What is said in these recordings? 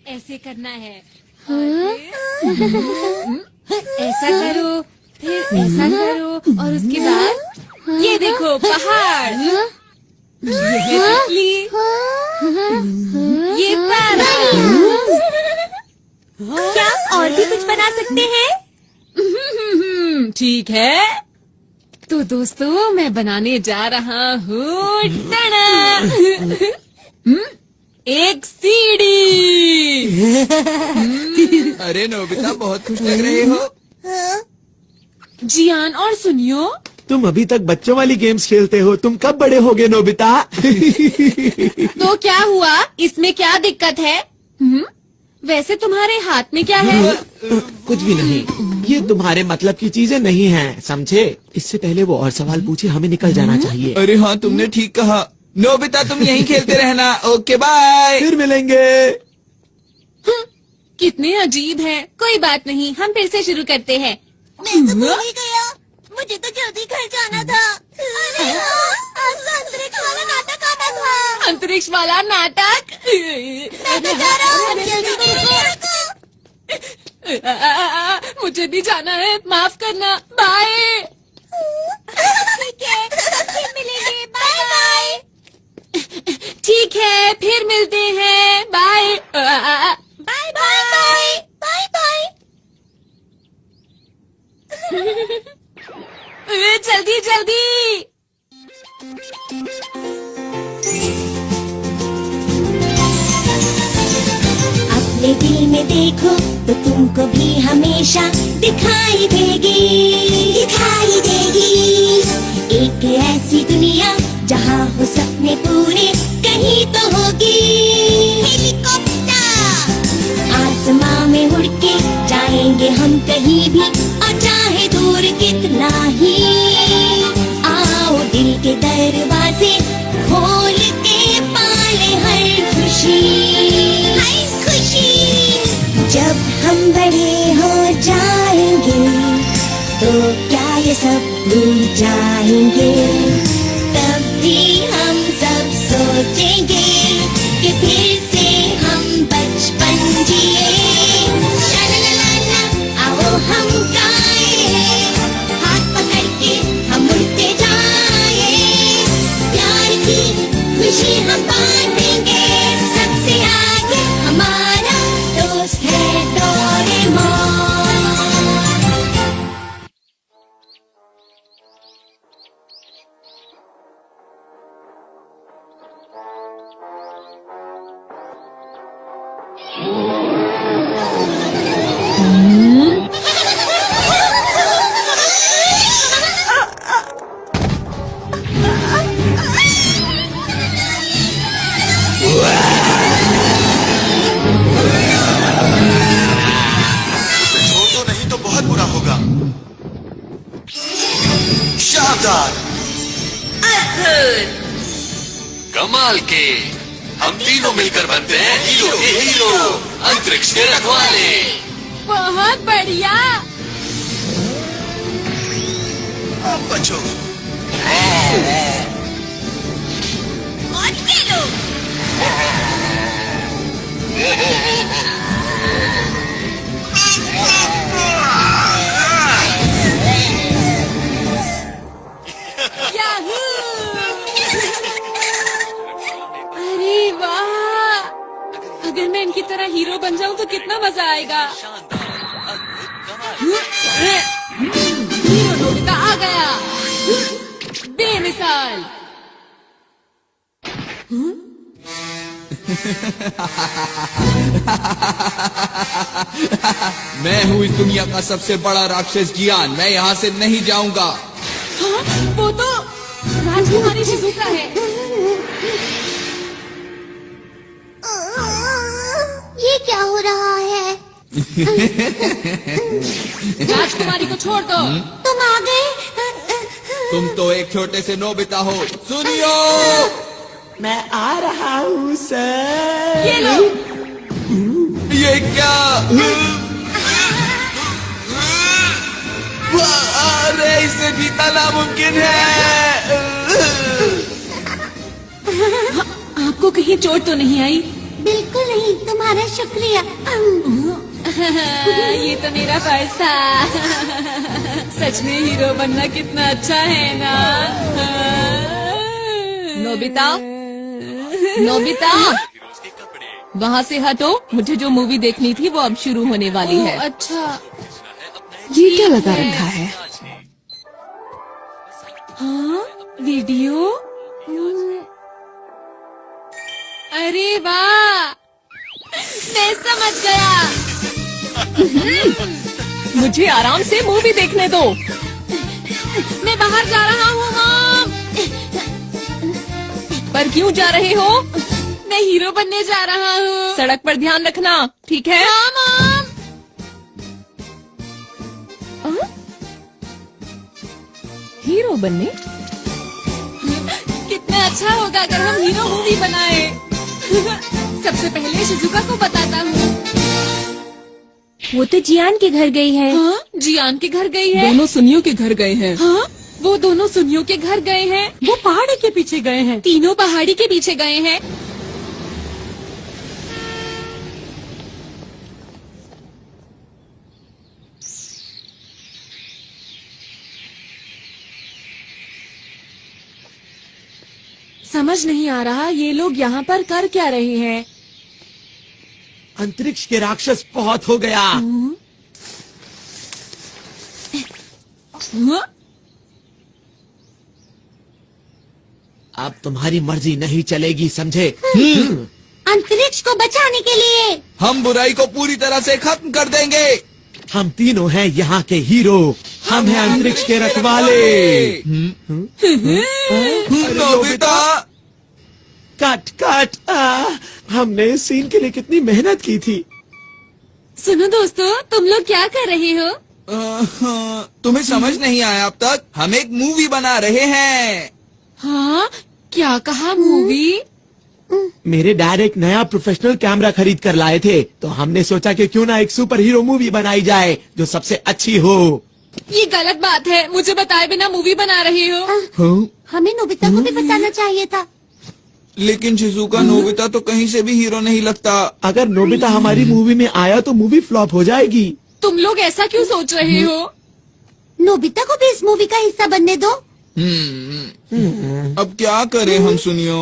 ऐसे करना है। ऐसा करो, फिर ऐसा करो और उसके बाद ये देखो पहाड़, ये तितली, ये पैरट। क्या और भी कुछ बना सकते हैं? ठीक है, तो दोस्तों मैं बनाने जा रहा हूँ एक सीढ़ी। अरे नोबिता, बहुत खुश लग रहे हो। जियान, और सुनियो, तुम अभी तक बच्चों वाली गेम्स खेलते हो, तुम कब बड़े होगे नोबिता? तो क्या हुआ, इसमें क्या दिक्कत है? वैसे तुम्हारे हाथ में क्या है? कुछ भी नहीं, ये तुम्हारे मतलब की चीजें नहीं हैं, समझे? इससे पहले वो और सवाल पूछे, हमें निकल जाना चाहिए। अरे हाँ, तुमने ठीक कहा। नोबिता, तुम यहीं खेलते रहना। Okay bye. फिर मिलेंगे। कितने अजीब हैं। कोई बात नहीं, हम फिर से शुरू करते हैं। मैं तो भूल ही गया, मुझे तो जल्दी घर जाना था। अरे आज तो अंतरिक्ष वाला नाटक आना था। अंतरिक्ष वाला नाटक? मैं तो जा रहा हूँ, जल्दी मिलेंगे। मुझे भी जाना है, माफ करना। बाय। ठीक है, फिर मिलेंगे। Bye bye. ठीक है, फिर मिलते हैं। Bye bye bye bye bye. जल्दी जल्दी। अपने दिल में देखो तो तुमको भी हमेशा दिखाई देगी, दिखाई देगी। एक ऐसी दुनिया जहाँ हो सपने पूरे कहीं तो होगी। हेलीकॉप्टर आसमां में उड़ के जाएंगे हम कहीं भी, और चाहे दूर कितना ही। आओ दिल के दरवाजे खोल के पाले हर खुशी, हर खुशी। जब हम बड़े हो जाएंगे तो क्या ये सब भूल जाएंगे? तब भी हम सब सोचेंगे कि फिर से हम बचपन जिए। शालालाला, आओ हम गाएं, हाथ पकड़ के हम उड़ते जाएं। प्यार की खुशी हम बांटेंगे, सबसे आगे हमारा दोस्त है डोरेमोन। कमाल के, हम तीनों मिलकर बनते हैं हीरो के हीरो, अंतरिक्ष के रखवाले। बहुत बढ़िया। अब बचो। और खेलो। याहू! अरे वाह, अगर मैं इनकी तरह हीरो बन जाऊं तो कितना मजा आएगा। हीरो नोबिता आ गया, बेमिसाल। मैं हूँ इस दुनिया का सबसे बड़ा राक्षस जियान, मैं यहाँ से नहीं जाऊंगा। हाँ, वो तो राजकुमारी शिजुका है। ये क्या हो रहा है? राजकुमारी को छोड़ दो। तुम आ गए? तुम तो एक छोटे से नोबिता हो। सुनियो, मैं आ रहा हूँ सर। ये लो। ये क्या? अरे इसे जीतना नामुमकिन है। आपको कहीं चोट तो नहीं आई? बिल्कुल नहीं, तुम्हारा शुक्रिया। ये तो मेरा फर्ज था। सच में हीरो बनना कितना अच्छा है ना। नोबिता, नोबिता, वहाँ से हटो। मुझे जो मूवी देखनी थी वो अब शुरू होने वाली है। अच्छा, ये क्या लगा रखा है? हाँ, वीडियो। अरे वाह, मैं समझ गया। मुझे आराम से मूवी देखने दो। मैं बाहर जा रहा हूँ मॉम। पर क्यों जा रहे हो? मैं हीरो बनने जा रहा हूँ। सड़क पर ध्यान रखना, ठीक है? हाँ मॉम। हीरो बनने? कितना अच्छा होगा अगर हम हीरो मूवी बनाए। सबसे पहले शिजुका को बताता हूँ। वो तो जियान के घर गई है। हाँ, जियान के घर गई है। दोनों सुनियों के घर गए हैं। हाँ, वो दोनों सुनियों के घर गए हैं। वो पहाड़ी के पीछे गए हैं। तीनों पहाड़ी के पीछे गए हैं। समझ नहीं आ रहा ये लोग यहाँ पर कर क्या रहे हैं। अंतरिक्ष के राक्षस बहुत हो गया। हाँ? अब तुम्हारी मर्जी नहीं चलेगी, समझे? अंतरिक्ष को बचाने के लिए हम बुराई को पूरी तरह से खत्म कर देंगे। हम तीनों हैं यहाँ के हीरो। हम हैं अंतरिक्ष के रखवाले। Nobita, cut cut. हमने इस सीन के लिए कितनी मेहनत की थी। सुनो दोस्तों, तुम लोग क्या कर रहे हो? तुम्हें समझ नहीं आया अब तक? हम एक मूवी बना रहे हैं। हाँ, क्या कहा मूवी? मेरे डैड एक नया प्रोफेशनल कैमरा खरीद कर लाए थे, तो हमने सोचा कि क्यों ना एक सुपर हीरो मूवी बनाई जाए जो सबसे अच्छी हो। ये गलत बात है, मुझे बताए बिना मूवी बना रहे हो। हमें नोबिता को भी बताना चाहिए था। लेकिन शिजुका, नोबिता तो कहीं से भी हीरो नहीं लगता। अगर नोबिता हमारी मूवी में आया तो मूवी फ्लॉप हो जाएगी। तुम लोग ऐसा क्यों सोच रहे हो? नोबिता को भी इस मूवी का हिस्सा बनने दो। अब क्या करें हम सुनियो?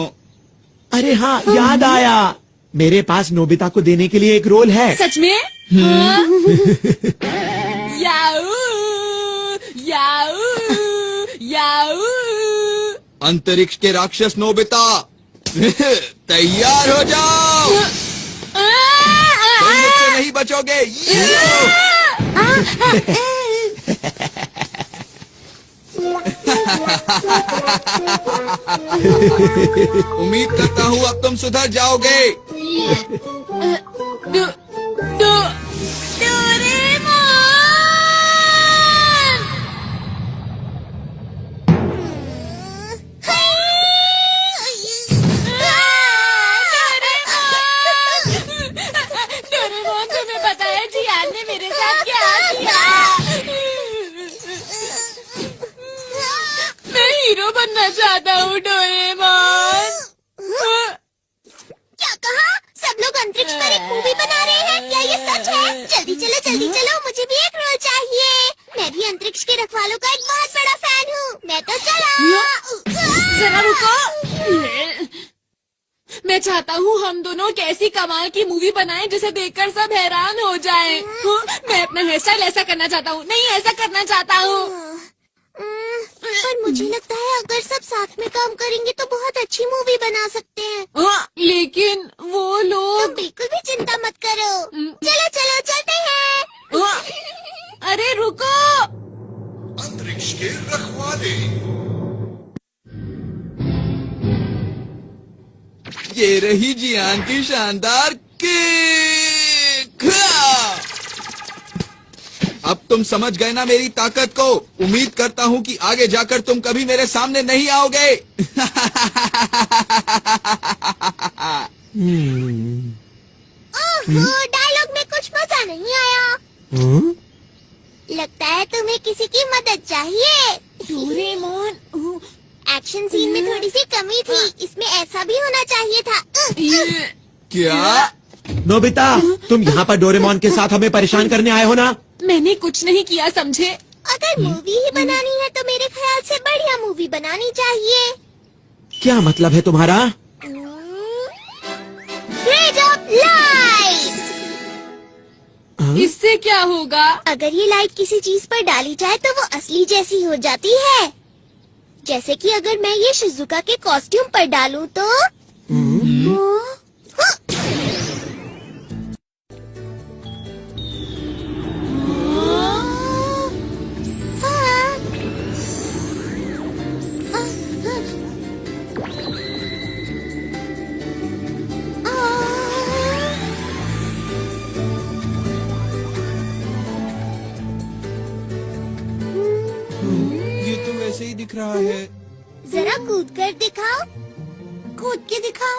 अरे हाँ, याद आया, मेरे पास नोबिता को देने के लिए एक रोल है। सच में? हाँ? याऊ, याऊ, याऊ। अंतरिक्ष के राक्षस नोबिता, तैयार हो जाओ। तुम मुझसे नहीं बचोगे। उम्मीद करता हूँ अब तुम सुधर जाओगे। डोरेमोन, तुम्हें पता है जियान ने मेरे साथ क्या किया? मैं हीरो बनना चाहता हूँ डोरेमोन। क्या कहा? सब लोग अंतरिक्ष पर एक मूवी बना रहे हैं? क्या ये सच है? जल्दी चलो, मुझे भी एक रोल चाहिए। मैं भी अंतरिक्ष के रखवालों का एक बहुत बड़ा फैन हूँ। मैं तो चला। जरा रुको। मैं चाहता हूँ हम दोनों एक ऐसी कमाल की मूवी बनाएं जिसे देखकर सब हैरान हो जाएं। मैं अपना हेयर स्टाइल ऐसा करना चाहता हूँ। नहीं, ऐसा करना चाहता हूँ। पर मुझे लगता है अगर सब साथ में काम करेंगे तो बहुत अच्छी मूवी बना सकते हैं। लेकिन वो तो लोग। बिल्कुल भी चिंता मत करो। चलो चलते हैं। अरे रुको। अंतरिक्ष के रखवाले। ये रही जियान की शानदार किक। अब तुम समझ गए ना मेरी ताकत को। उम्मीद करता हूँ कि आगे जाकर तुम कभी मेरे सामने नहीं आओगे। डायलॉग में कुछ मजा नहीं आया। लगता है तुम्हें किसी की मदद चाहिए। डोरेमोन, एक्शन सीन में थोड़ी सी कमी थी, इसमें ऐसा भी होना चाहिए था। क्या? नोबिता, तुम यहाँ पर डोरेमोन के साथ हमें परेशान करने आए हो ना? मैंने कुछ नहीं किया, समझे? अगर मूवी ही बनानी है तो मेरे ख्याल से बढ़िया मूवी बनानी चाहिए। क्या मतलब है तुम्हारा? Grade of light. इससे क्या होगा? अगर ये लाइट किसी चीज पर डाली जाए तो वो असली जैसी हो जाती है। जैसे कि अगर मैं ये शिजुका के कॉस्ट्यूम पर डालूं तो ये तो वैसे ही दिख रहा है। जरा कूद कर दिखाओ। कूद के दिखाओ।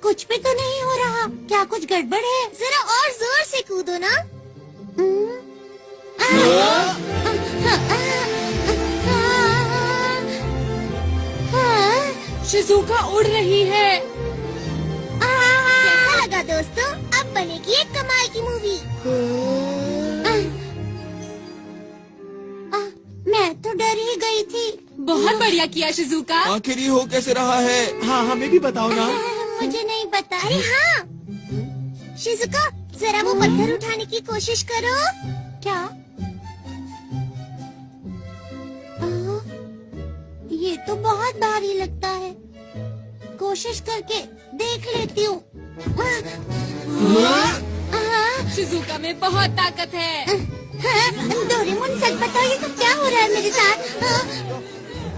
कुछ भी तो नहीं हो रहा। क्या कुछ गड़बड़ है? जरा और जोर से कूदो ना। शिजुका उड़ रही है। कैसा लगा दोस्तों? अब बनेगी एक कमाल की मूवी। मैं तो डर ही गई थी। बहुत बढ़िया किया शिजुका। आखिर ये हो कैसे रहा है? हाँ, हमें भी बताओ ना। मुझे नहीं पता। अरे हाँ शिजुका, जरा वो पत्थर उठाने की कोशिश करो। क्या? ये तो बहुत भारी लगता है। कोशिश करके देख लेती हूँ। शिजुका में बहुत ताकत है। डोरेमोन, सच बताओ ये सब क्या हो रहा है मेरे साथ?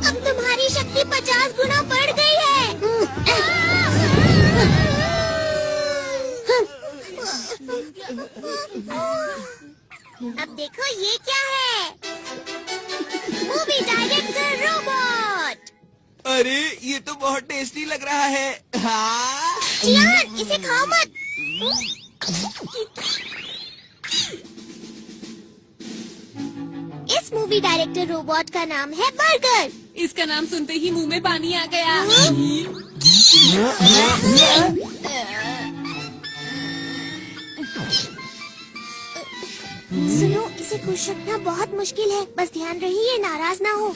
अब तुम्हारी शक्ति 50 गुना बढ़ गई है। अब देखो ये क्या है? Movie director robot. अरे ये तो बहुत टेस्टी लग रहा है। हाँ? जियान, इसे खाओ मत। इस मूवी डायरेक्टर रोबोट का नाम है बर्गर। इसका नाम सुनते ही मुंह में पानी आ गया। सुनो, इसे खुश रखना बहुत मुश्किल है। बस ध्यान रही ये नाराज ना हो।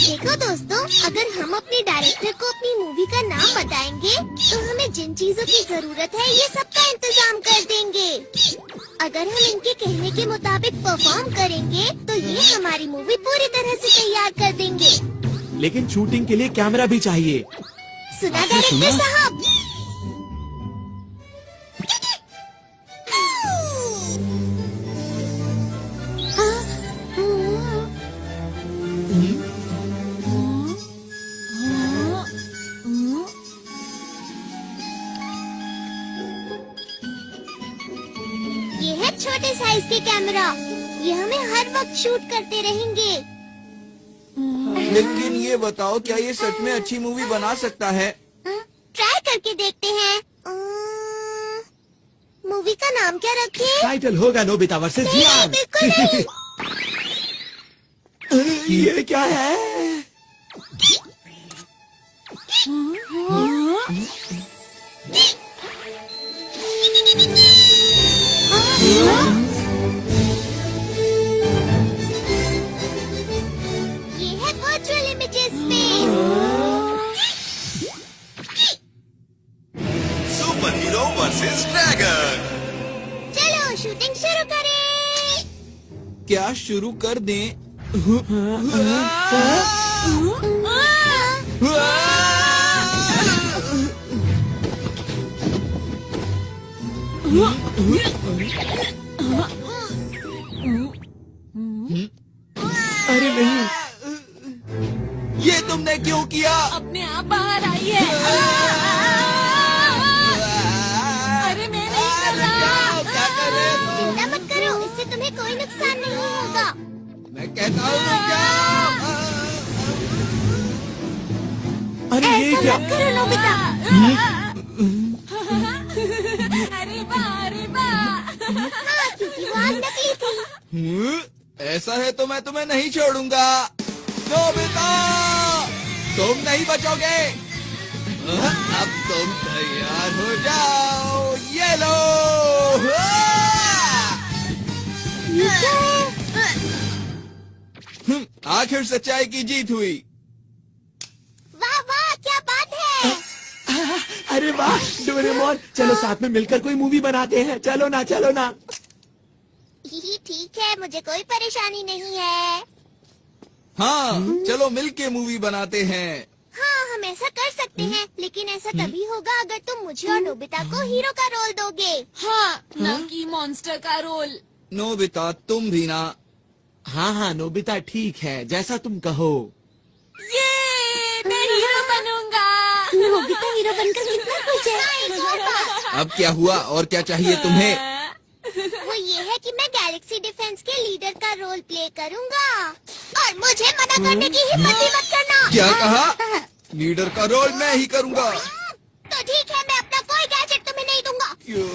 देखो दोस्तों, अगर हम अपने डायरेक्टर को अपनी मूवी का नाम बताएंगे तो हमें जिन चीजों की जरूरत है ये सबका इंतजाम कर देंगे। अगर हम इनके कहने के मुताबिक परफॉर्म करेंगे तो ये हमारी मूवी पूरी तरह से तैयार कर देंगे। लेकिन शूटिंग के लिए कैमरा भी चाहिए। सुना डायरेक्टर साहब? ये है छोटे साइज के कैमरा। ये हमें हर वक्त शूट करते रहेंगे। लेकिन ये बताओ, क्या ये सच में अच्छी मूवी बना सकता है? ट्राई करके देखते हैं। मूवी का नाम क्या रखें? टाइटल होगा नोबिता वर्सेस जियान। बिल्कुल नहीं। ये क्या है? ये है virtual images space. Super hero versus dragon. चलो शूटिंग शुरू करें। क्या शुरू कर दें? अरे नहीं, ये तुमने क्यों किया? अपने आप बाहर आई है। अरे मैं नहीं कर रहा। क्या कर रहे हो? चिंता मत करो, इससे तुम्हें कोई नुकसान नहीं होगा। मैं कहता हूँ क्या? अरे ये ऐसा क्या? मत करो नोबिता। अरे वाह, अरे वाह। हाँ, क्योंकि वो आग नकली थी। ऐसा है तो मैं तुम्हें नहीं छोड़ूंगा। नोबिता, तुम नहीं बचोगे। अब तुम तैयार हो जाओ। ये लो। आखिर सच्चाई की जीत हुई। वाह वाह, क्या बात है। अरे वाह डोरेमोन, चलो साथ में मिलकर कोई मूवी बनाते हैं। चलो ना, चलो ना। ठीक है, मुझे कोई परेशानी नहीं है। हाँ, चलो मिलके मूवी बनाते हैं। हाँ, हम ऐसा कर सकते हैं, लेकिन ऐसा तभी होगा अगर तुम मुझे और नोबिता को हीरो का रोल दोगे। हाँ, ना कि मॉन्स्टर का रोल। नोबिता, तुम भी ना। हाँ हाँ नोबिता, ठीक है, जैसा तुम कहो। ये मैं हीरो बनूंगा। नोबिता हीरो बनकर कितना खुश है। अब क्या हुआ और क्या चाहिए तुम्हें? वो ये है कि मैं गैलेक्सी डिफेंस के लीडर का रोल प्ले करूंगा और मुझे मना करने की हिम्मत भी मत करना। क्या कहा? लीडर का रोल मैं ही करूंगा। तो ठीक है, मैं अपना कोई गैजेट तुम्हें नहीं दूंगा। क्यों?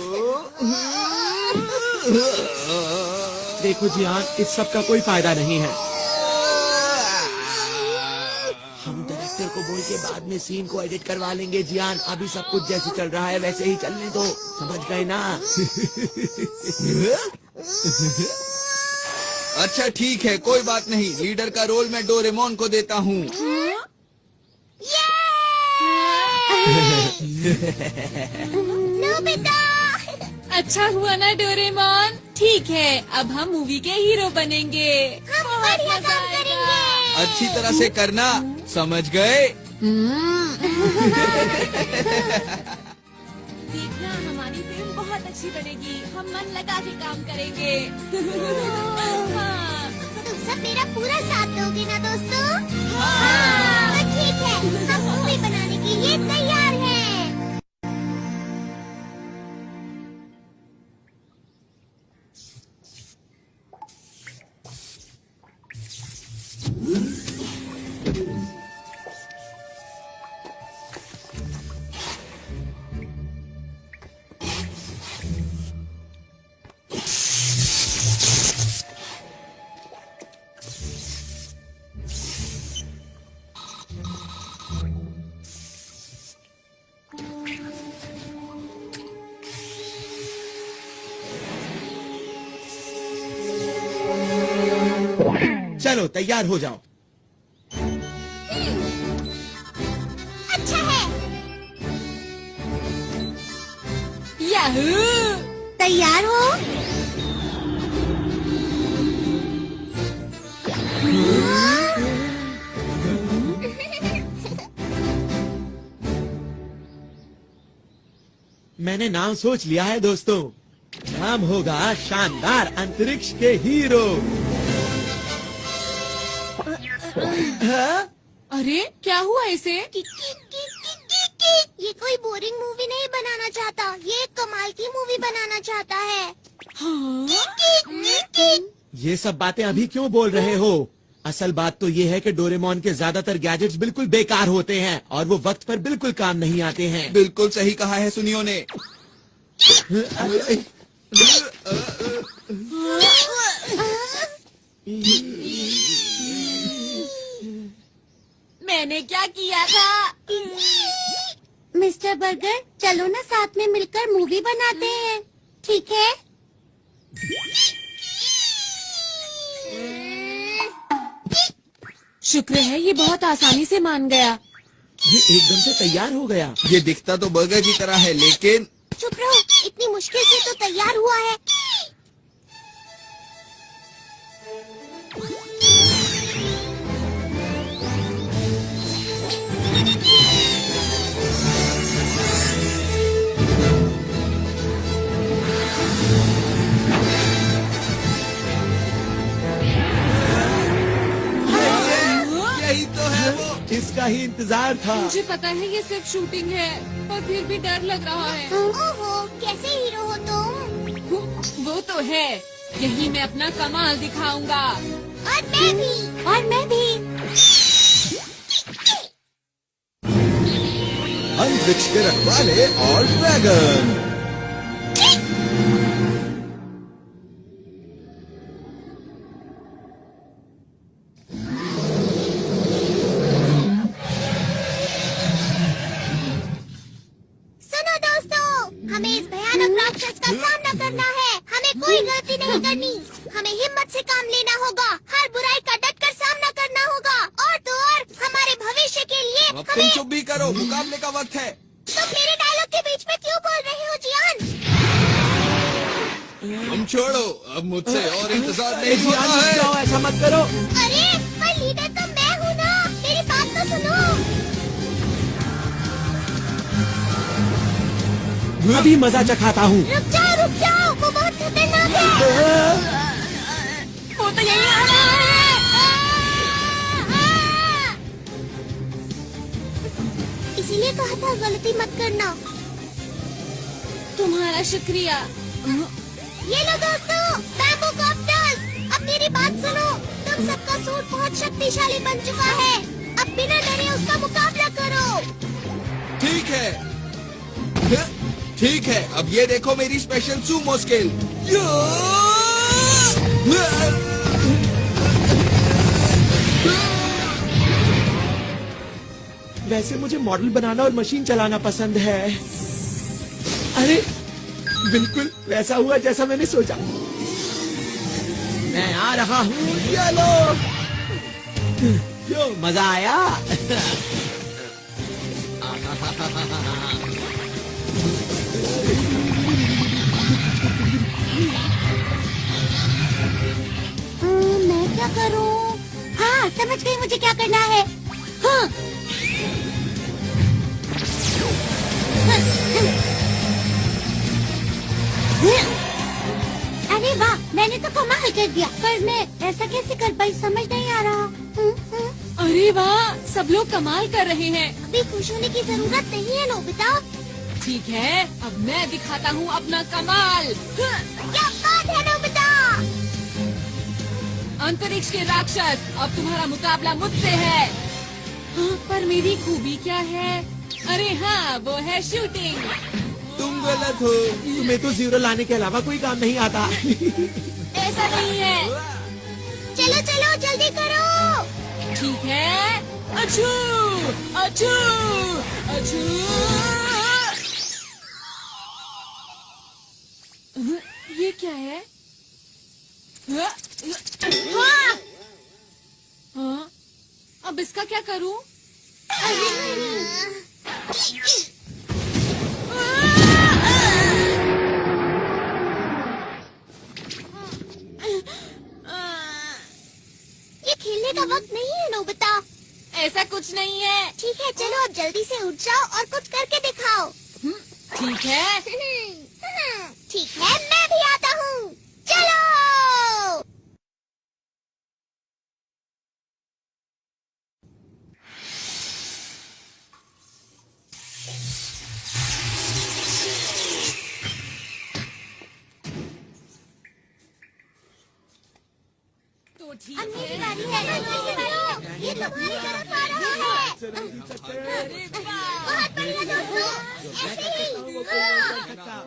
देखो जियान, इस सब का कोई फायदा नहीं है। हम डायरेक्टर को बोल के बाद में सीन को एडिट करवा लेंगे जियान। अभी सब कुछ जैसे चल रहा है वैसे ही चलने दो, समझ गए ना? अच्छा ठीक है, कोई बात नहीं। लीडर का रोल मैं डोरेमोन को देता हूँ। नोबिता, अच्छा हुआ ना डोरेमोन। ठीक है, अब हम मूवी के हीरो बनेंगे। हम बढ़िया काम करेंगे। अच्छी तरह से करना, समझ गए? देखना, हमारी फिल्म बहुत अच्छी बनेगी। हम मन लगा के काम करेंगे। हाँ। तुम सब मेरा पूरा साथ दोगे ना दोस्तों? हाँ। तो ठीक है, हम मूवी बनाने के लिए तैयार हैं। चलो तैयार हो जाओ। अच्छा है। याहू! तैयार हो? मैंने नाम सोच लिया है दोस्तों। नाम होगा शानदार अंतरिक्ष के हीरो। अरे क्या हुआ इसे? ये कोई बोरिंग मूवी नहीं बनाना चाहता, ये एक कमाल की मूवी बनाना चाहता है। हाँ? ये सब बातें अभी क्यों बोल रहे हो? असल बात तो ये है कि डोरेमोन के ज्यादातर गैजेट्स बिल्कुल बेकार होते हैं और वो वक्त पर बिल्कुल काम नहीं आते हैं। बिल्कुल सही कहा है सुनियो ने। मैंने क्या किया था? मिस्टर बर्गर, चलो ना साथ में मिलकर मूवी बनाते हैं, ठीक है? शुक्र है ये बहुत आसानी से मान गया। ये एकदम से तैयार हो गया। ये दिखता तो बर्गर की तरह है, लेकिन चुप रहो, इतनी मुश्किल से तो तैयार हुआ है। यही तो है वो। इसका ही इंतजार था। मुझे पता है ये सिर्फ शूटिंग है, पर फिर भी डर लग रहा है। ओहो, कैसे हीरो हो तुम? वो तो है, यही मैं अपना कमाल दिखाऊंगा। और मैं भी। और मैं भी। अंतरिक्ष के रखवाले और ड्रैगन। अब तुम चुप भी करो, मुकाबले का वक्त है। तुम मेरे डायलॉग के बीच में क्यों बोल रहे हो जियान? तुम छोड़ो, अब मुझसे और इंतजार नहीं जियान, होता रुक है। जाओ, ऐसा मत करो। अरे पर लीडर तो मैं हूँ ना, मेरी बात तो सुनो। अभी मजा चखाता हूँ। रुक जाओ, वो बहुत खतरनाक है। वो तो यही आ रहा है। इसीलिए कहा था गलती मत करना। तुम्हारा शुक्रिया। ये लो दोस्तों, बैम्बू कॉप्टर्स। अब मेरी बात सुनो, तुम सबका सूट बहुत शक्तिशाली बन चुका है। अब बिना डरे उसका मुकाबला करो। ठीक है, अब ये देखो मेरी स्पेशल सूमो स्किल। वैसे मुझे मॉडल बनाना और मशीन चलाना पसंद है। अरे बिल्कुल वैसा हुआ जैसा मैंने सोचा। मैं आ रहा हूँ, चलो। क्यों मजा आया? मैं क्या करूं? हाँ, समझ गई मुझे क्या करना है। हाँ। अरे वाह, मैंने तो कमाल कर दिया, पर मैं ऐसा कैसे कर पाई समझ नहीं आ रहा। अरे वाह, सब लोग कमाल कर रहे हैं। अभी खुश होने की जरूरत नहीं है नोबिता। ठीक है, अब मैं दिखाता हूँ अपना कमाल। क्या बात है नोबिता? अंतरिक्ष के राक्षस, अब तुम्हारा मुकाबला मुझसे है। हाँ, पर मेरी खूबी क्या है? अरे हाँ, वो है शूटिंग। तुम गलत हो। तुम्हें तो जीरो लाने के अलावा कोई काम नहीं आता। ऐसा नहीं है। चलो जल्दी करो। ठीक है, अछू अछू अछू। ये क्या है? हाँ, अब इसका क्या करूं? ये खेलने का वक्त नहीं है नोबिता। ऐसा कुछ नहीं है। ठीक है, चलो अब जल्दी से उठ जाओ और कुछ करके दिखाओ। ठीक है। ठीक है, मैं भी आता हूँ। चलो। तो ठीक अब मेरी है। बारी है। जल्दी से करो। ये तुम्हारी तरफ आ रहा है। अरे वाह। बहुत बढ़िया दोस्तों, ऐसे ही। हाँ।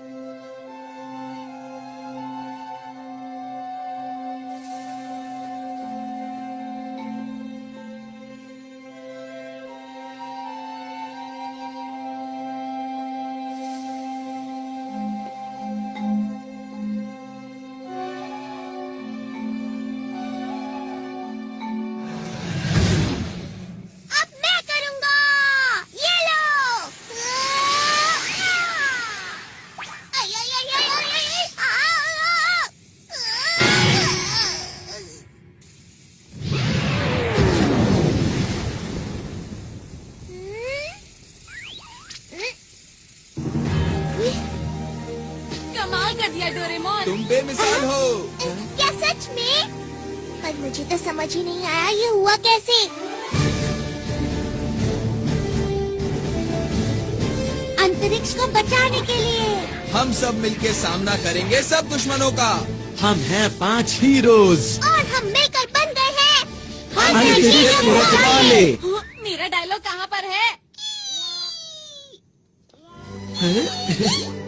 अब मैं करूँगा। ये लो। आई, आई, आई, आई, आई, आई, कमाल कर दिया डोरेमोन। तुम बेमिसाल हो। क्या सच में? पर मुझे तो समझ ही नहीं आया ये हुआ कैसे। अंतरिक्ष को बचाने के लिए। हम सब मिलके सामना करेंगे सब दुश्मनों का। हम हैं 5 हीरोज। और हम मिलकर बन गए हैं अंतरिक्ष के रखवाले। हाँ, मेरा डायलॉग कहाँ पर है?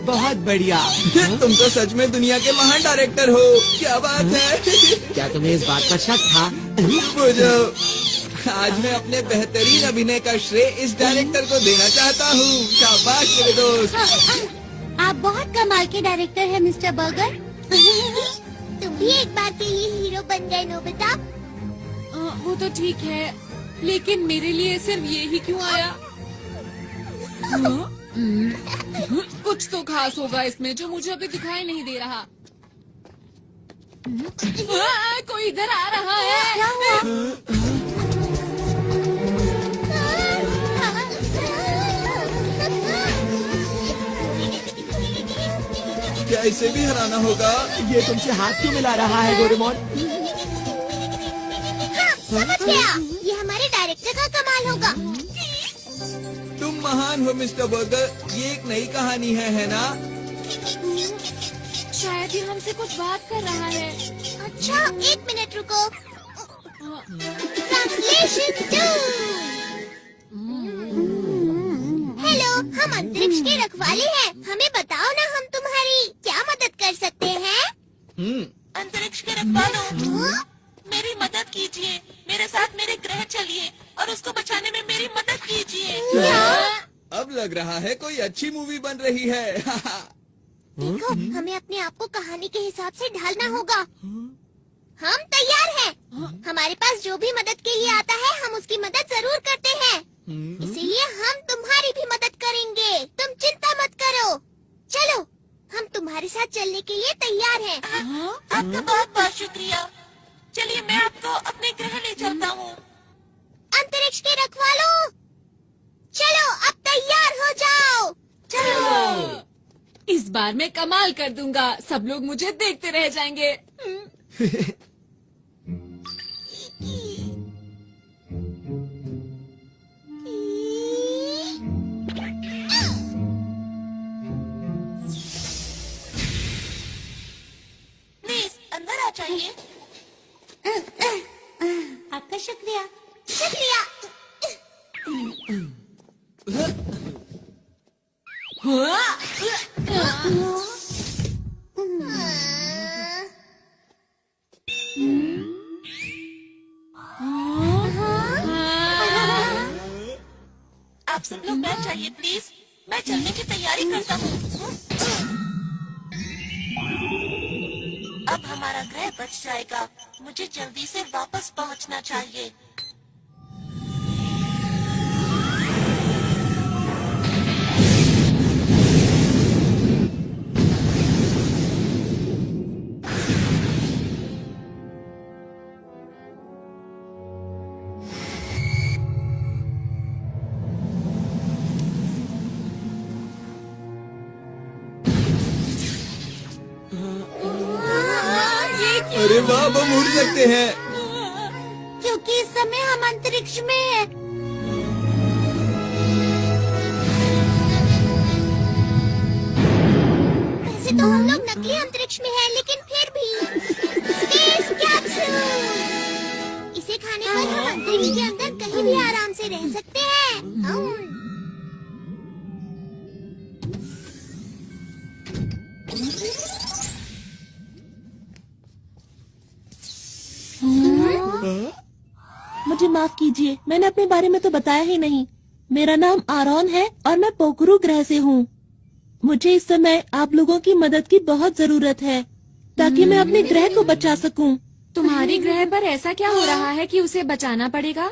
बहुत बढ़िया। तुम तो सच में दुनिया के महान डायरेक्टर हो। क्या बात है। क्या तुम्हें इस बात का शक था? बुझो, आज मैं अपने बेहतरीन अभिनय का श्रेय इस डायरेक्टर को देना चाहता हूँ। शाबाश मेरे दोस्त। आप बहुत कमाल के डायरेक्टर हैं मिस्टर बर्गर। तुम भी एक बार के लिए हीरो बन गए नोबिता। वो तो ठीक है, लेकिन मेरे लिए सिर्फ ये ही क्यों आया? कुछ तो खास होगा इसमें जो मुझे अभी दिखाई नहीं दे रहा। कोई इधर आ रहा है। क्या इसे भी हराना होगा? ये तुमसे हाथ क्यों मिला रहा है डोरेमोन? समझ गया, ये हमारे डायरेक्टर का कमाल होगा। तुम महान हो मिस्टर बर्गर, ये एक नई कहानी है ना? शायद ये हमसे कुछ बात कर रहा है। अच्छा, 1 मिनट रुको। ट्रांसलेशन 2। हेलो, हम अंतरिक्ष के रखवाले हैं। हमें बताओ ना, हम तुम्हारी क्या मदद कर सकते हैं? अंतरिक्ष के रखवालों, मेरी मदद कीजिए। मेरे साथ मेरे ग्रह चलिए और उसको बचाने में मेरी मदद कीजिए। अब लग रहा है कोई अच्छी मूवी बन रही है। देखो, हमें अपने आप को कहानी के हिसाब से ढालना होगा। हम तैयार हैं। हमारे पास जो भी मदद के लिए आता है, हम उसकी मदद जरूर करते हैं। इसीलिए हम तुम्हारी भी मदद करेंगे। तुम चिंता मत करो। चलो, हम तुम्हारे साथ चलने के लिए तैयार हैं। आपका बहुत बहुत शुक्रिया। चलिए, मैं आपको अपने ग्रह ले चलता हूँ। अंतरिक्ष के रखवालों, चलो अब तैयार हो जाओ। चलो, इस बार मैं कमाल कर दूंगा। सब लोग मुझे देखते रह जाएंगे। प्लीज अंदर आ जाइए। आपका शुक्रिया। शुक्रिया। आप सब लोग बैठ जाइए प्लीज। मैं चलने की तैयारी करता हूँ। अब हमारा ग्रह बच जाएगा। मुझे जल्दी से वापस पहुँचना चाहिए। अरे वाह, हम उड़ सकते हैं। क्योंकि इस समय हम अंतरिक्ष में हैं। वैसे तो हम लोग नकली अंतरिक्ष में हैं, लेकिन फिर भी स्पेस कैप्सूल। इसे खाने पर हम अंतरिक्ष के अंदर कहीं भी आराम से रह सकते हैं। मुझे माफ कीजिए, मैंने अपने बारे में तो बताया ही नहीं। मेरा नाम आरोन है और मैं पोखरू ग्रह से हूँ। मुझे इस समय आप लोगों की मदद की बहुत जरूरत है ताकि मैं अपने ग्रह को बचा सकूं। तुम्हारी ग्रह पर ऐसा क्या हो रहा है कि उसे बचाना पड़ेगा?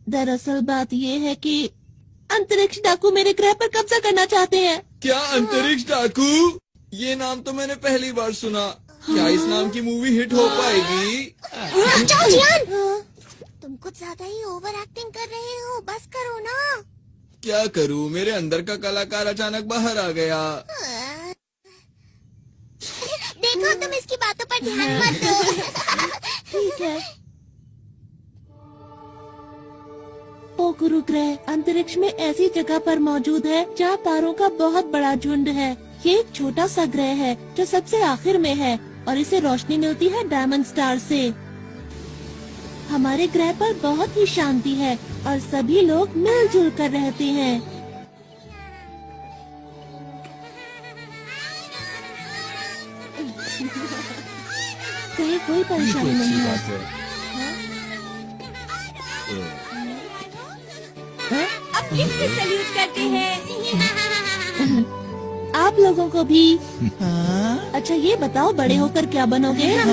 दरअसल बात ये है कि अंतरिक्ष डाकू मेरे ग्रह पर कब्जा करना चाहते हैं। क्या अंतरिक्ष डाकू? ये नाम तो मैंने पहली बार सुना। क्या इस नाम की मूवी हिट हो पाएगी? जियान, तुम कुछ ज्यादा ही ओवर एक्टिंग कर रहे हो। बस करो ना। क्या करूं, मेरे अंदर का कलाकार अचानक बाहर आ गया। देखो, तुम इसकी बातों पर ध्यान मत दो। ठीक है। पोखरू ग्रह अंतरिक्ष में ऐसी जगह पर मौजूद है जहाँ तारों का बहुत बड़ा झुंड है। ये एक छोटा सा ग्रह है जो सबसे आखिर में है और इसे रोशनी मिलती है डायमंड स्टार से। हमारे ग्रह पर बहुत ही शांति है और सभी लोग मिलजुल कर रहते हैं। कहीं कोई परेशानी नहीं है। अब फिर से सैल्यूट करते हैं। आप लोगों को भी। अच्छा, ये बताओ, बड़े होकर क्या बनोगे? हम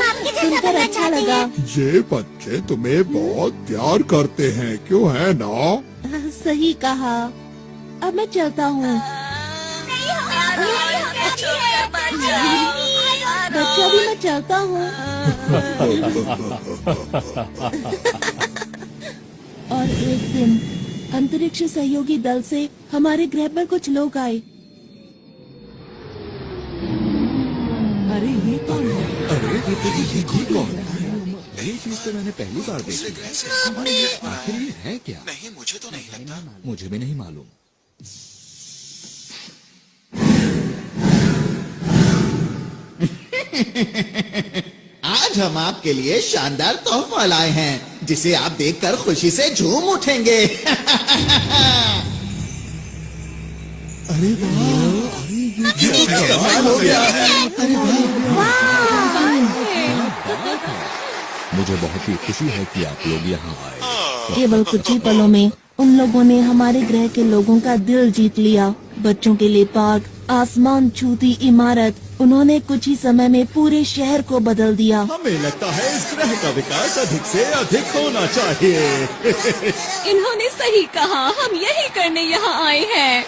आपके सुनकर अच्छा लगा। ये बच्चे तुम्हें बहुत प्यार करते हैं, क्यों है ना? सही कहा। अब मैं चलता हूँ। बच्चा भी मैं चलता हूँ। और एक दिन अंतरिक्ष सहयोगी दल से हमारे ग्रह पर कुछ लोग आए। अरे ये कौन है? अरे ये कौन है? ये चीज तो मैंने पहली बार देखी। आखिर ये है क्या? नहीं, मुझे तो नहीं लगता। मुझे भी नहीं मालूम। आज हम आपके लिए शानदार तोहफा लाए हैं, जिसे आप देखकर खुशी से झूम उठेंगे। अरे वाह, ये कमाल हो गया है। अरे मुझे बहुत ही खुशी है कि आप लोग यहाँ आए। केवल कुछ ही पलों में उन लोगों ने हमारे ग्रह के लोगों का दिल जीत लिया। बच्चों के लिए पार्क, आसमान छूती इमारत, उन्होंने कुछ ही समय में पूरे शहर को बदल दिया। हमें लगता है इस ग्रह का विकास अधिक से अधिक होना चाहिए। इन्होंने सही कहा, हम यही करने यहाँ आए हैं।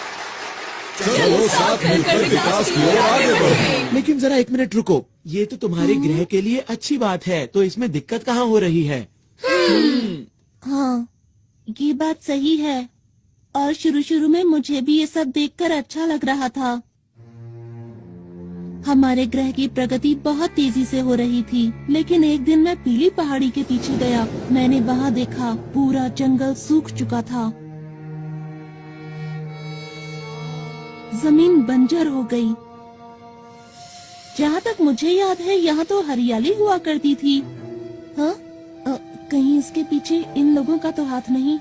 चलो साथ मिलकर विकास की ओर आगे बढ़ें। लेकिन जरा एक मिनट रुको, ये तो तुम्हारे ग्रह के लिए अच्छी बात है, तो इसमें दिक्कत कहाँ हो रही है? हाँ, ये बात सही है। और शुरू में मुझे भी ये सब देखकर अच्छा लग रहा था। हमारे ग्रह की प्रगति बहुत तेजी से हो रही थी, लेकिन एक दिन मैं पीली पहाड़ी के पीछे गया। मैंने वहाँ देखा पूरा जंगल सूख चुका था, जमीन बंजर हो गई। जहाँ तक मुझे याद है यहाँ तो हरियाली हुआ करती थी। हाँ? कहीं इसके पीछे इन लोगों का तो हाथ नहीं?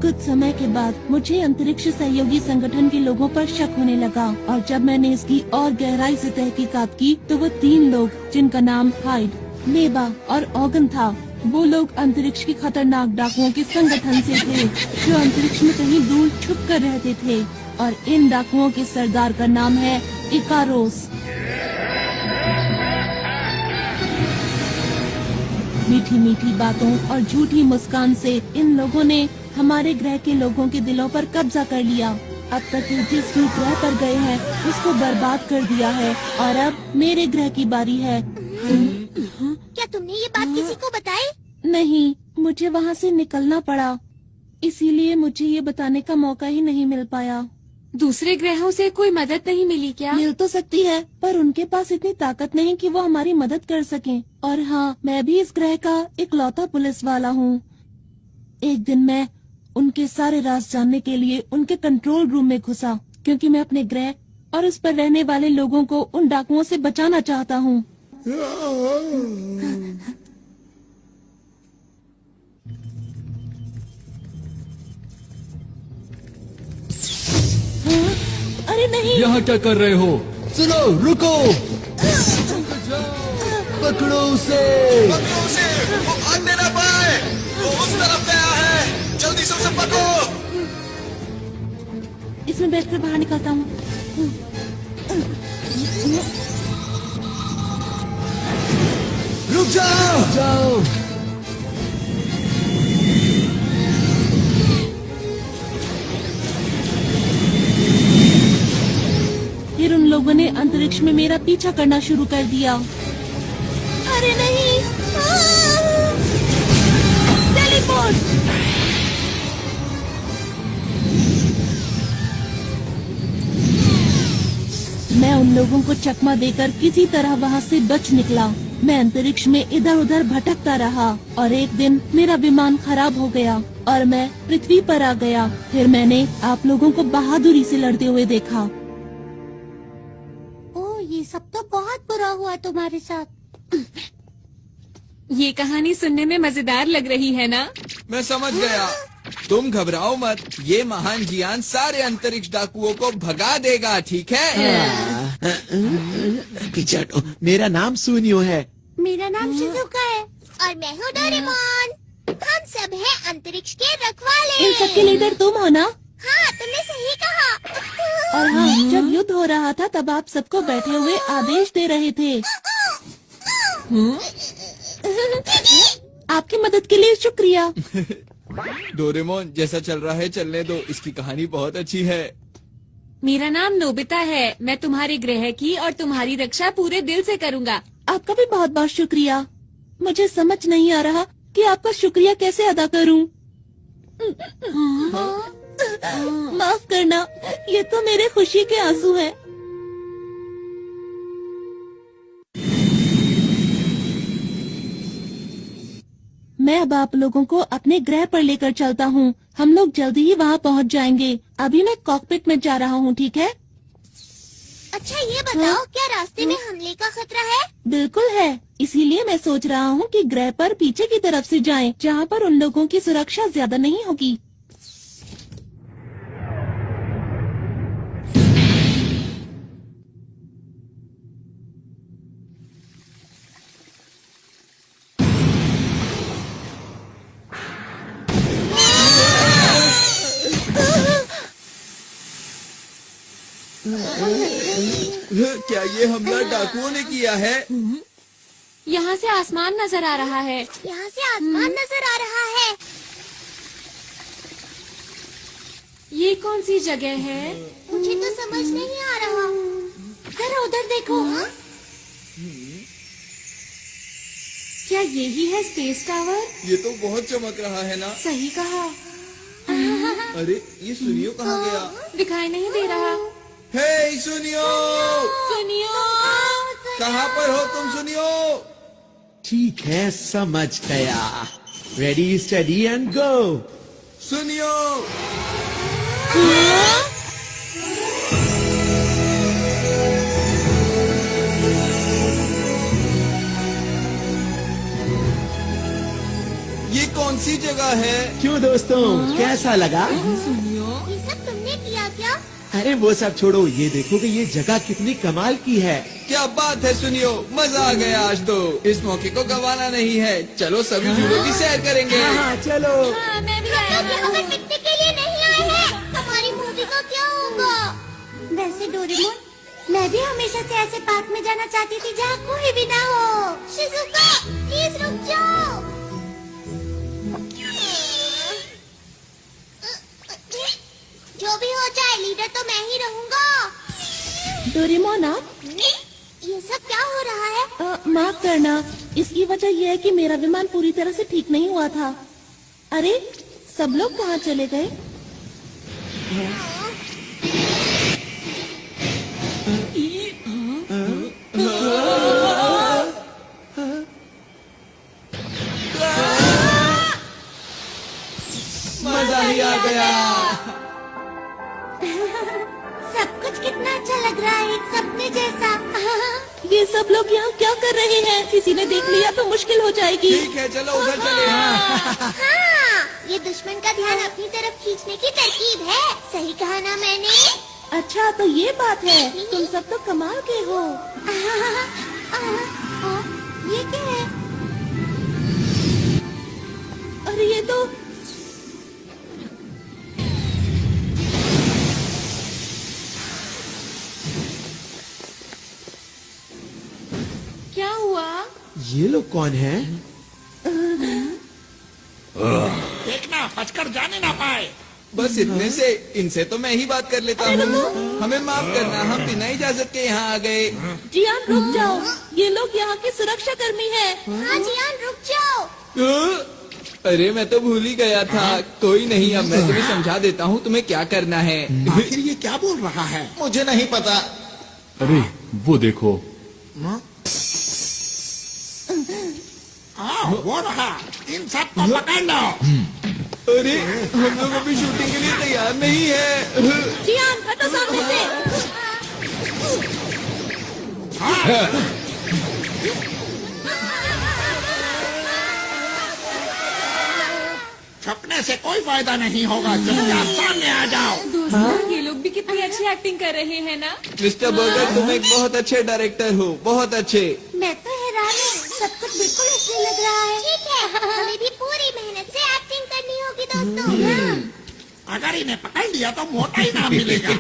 कुछ समय के बाद मुझे अंतरिक्ष सहयोगी संगठन के लोगों पर शक होने लगा, और जब मैंने इसकी और गहराई से तहकीकात की तो वो 3 लोग, जिनका नाम हाइड, मेबा और ऑगन था, वो लोग अंतरिक्ष की खतरनाक डाकुओं के संगठन से थे, जो अंतरिक्ष में कहीं दूर छुप कर रहते थे। और इन डाकुओं के सरदार का नाम है इकारोस। मीठी मीठी बातों और झूठी मुस्कान से इन लोगों ने हमारे ग्रह के लोगों के दिलों पर कब्जा कर लिया। अब तक ये जिस भी ग्रह पर गए हैं उसको बर्बाद कर दिया है, और अब मेरे ग्रह की बारी है। क्या तुमने ये बात किसी को बताई? नहीं, मुझे वहाँ से निकलना पड़ा, इसीलिए मुझे ये बताने का मौका ही नहीं मिल पाया। दूसरे ग्रहों से कोई मदद नहीं मिली क्या? मिल तो सकती है, पर उनके पास इतनी ताकत नहीं कि वो हमारी मदद कर सकें। और हाँ, मैं भी इस ग्रह का इकलौता पुलिस वाला हूँ। एक दिन मैं उनके सारे राज जानने के लिए उनके कंट्रोल रूम में घुसा, क्योंकि मैं अपने ग्रह और उस पर रहने वाले लोगों को उन डाकुओं से बचाना चाहता हूँ। अरे नहीं! यहाँ क्या कर रहे हो? सुनो, रुको! पकड़ो उसे! पकड़ो उसे! वो भागने ना पाए! वो उस तरफ गया है! जल्दी से उसे पकड़ो! इसमें बैठकर बाहर निकलता हूँ। रुक जाओ! फिर उन लोगों ने अंतरिक्ष में मेरा पीछा करना शुरू कर दिया। अरे नहीं! टेलीपोर्ट! मैं उन लोगों को चकमा देकर किसी तरह वहाँ से बच निकला। मैं अंतरिक्ष में इधर उधर भटकता रहा, और एक दिन मेरा विमान खराब हो गया और मैं पृथ्वी पर आ गया। फिर मैंने आप लोगों को बहादुरी से लड़ते हुए देखा। ये सब तो बहुत बुरा हुआ तुम्हारे साथ। ये कहानी सुनने में मजेदार लग रही है ना? मैं समझ गया। तुम घबराओ मत, ये महान जियान सारे अंतरिक्ष डाकुओं को भगा देगा, ठीक है? पीछे हटो। मेरा नाम सुनियो है। मेरा नाम शिजुका है और मैं हूँ डोरेमोन। हम सब हैं अंतरिक्ष के रखवाले। इन सबके लीडर तुम हो ना? हाँ, तुमने सही कहा। और हाँ, जब युद्ध हो रहा था तब आप सबको बैठे हुए आदेश दे रहे थे। आपकी मदद के लिए शुक्रिया। डोरेमोन, जैसा चल रहा है चलने दो, इसकी कहानी बहुत अच्छी है। मेरा नाम नोबिता है। मैं तुम्हारे ग्रह की और तुम्हारी रक्षा पूरे दिल से करूँगा। आपका भी बहुत बहुत शुक्रिया। मुझे समझ नहीं आ रहा कि आपका शुक्रिया कैसे अदा करूं। माफ करना, ये तो मेरे खुशी के आंसू हैं। मैं अब आप लोगों को अपने ग्रह पर लेकर चलता हूँ। हम लोग जल्दी ही वहाँ पहुँच जाएंगे। अभी मैं कॉकपिट में जा रहा हूँ, ठीक है? अच्छा, ये बताओ, क्या रास्ते में हमले का खतरा है? बिल्कुल है। इसीलिए मैं सोच रहा हूँ कि ग्रह पर पीछे की तरफ से जाएं, जहाँ पर उन लोगों की सुरक्षा ज्यादा नहीं होगी। क्या ये हमला डाकुओं ने किया है? यहाँ से आसमान नजर आ रहा है। यहाँ से आसमान नजर आ रहा है। ये कौन सी जगह है? मुझे तो समझ नहीं आ रहा। जरा उधर देखो। क्या यही है स्पेस टावर? ये तो बहुत चमक रहा है ना। सही कहा। अरे, ये सुनियो कहाँ गया? दिखाई नहीं दे रहा। हे सुनियो, सुनियो, कहाँ पर हो तुम सुनियो? ठीक है, समझ गया। Ready, study and go. सुनियो, ये कौन सी जगह है? क्यों दोस्तों, कैसा लगा? ये सब तुमने किया क्या? अरे वो सब छोड़ो, ये देखो कि ये जगह कितनी कमाल की है। क्या बात है सुनियो, मजा आ गया आज तो। इस मौके को गंवाना नहीं है। चलो सभी झूलों की सैर करेंगे। हाँ, चलो। मैं भी आया। हमें मिलने के लिए नहीं आए हैं। हमारी मूवी का क्या होगा? वैसे डोरेमोन, मैं भी हमेशा से ऐसे पार्क में जाना चाहती थी जहाँ कोई भी ना हो। शिजुका, प्लीज रुक जाओ। जो भी हो जाए, लीडर तो मैं ही रहूँगा। डोरेमोन, आप? ये सब क्या हो रहा है? माफ करना, इसकी वजह यह है कि मेरा विमान पूरी तरह से ठीक नहीं हुआ था। अरे, सब लोग कहाँ चले गए? मजा ही आ गया। सब कुछ कितना अच्छा लग रहा है, एक सपने जैसा। ये सब लोग यहाँ क्या कर रहे हैं? किसी ने देख लिया तो मुश्किल हो जाएगी। ठीक है, चलो उधर चले। हाँ, ये दुश्मन का ध्यान अपनी तरफ खींचने की तरकीब है। सही कहा ना मैंने? अच्छा, तो ये बात है। तुम सब तो कमाल के हो। ये क्या है? अरे ये तो क्या हुआ? ये लोग कौन हैं? देखना, बचकर जाने ना पाए। बस इतने से, इनसे तो मैं ही बात कर लेता हूँ। हमें माफ करना, हम बिना इजाजत के यहाँ आ गए। जियान, रुक जाओ। ये लोग यहाँ के सुरक्षा कर्मी हैं। हाँ जियान, रुक जाओ। अरे मैं तो भूल ही गया था। कोई नहीं, अब मैं तुम्हें समझा देता हूँ तुम्हें क्या करना है। आखिर ये क्या बोल रहा है? मुझे नहीं पता। अरे वो देखो। वो रहा, इन सब को पकड़ लो। अरे हम लोग अभी शूटिंग के लिए तैयार नहीं है। जियान, हटो सामने से। छपने से कोई फायदा नहीं होगा। चुपचाप सामने आ जाओ। दोस्तों, ये लोग भी कितनी अच्छी एक्टिंग कर रहे हैं ना। मिस्टर बर्गर, तुम एक बहुत अच्छे डायरेक्टर हो, बहुत अच्छे। मैं तो हैरान हूँ, सब कुछ बिल्कुल असली लग रहा है। ठीक है, हमें भी पूरी मेहनत से एक्टिंग करनी होगी दोस्तों। अगर इन्हें पकड़ लिया तो मोटा इनाम मिलेगा।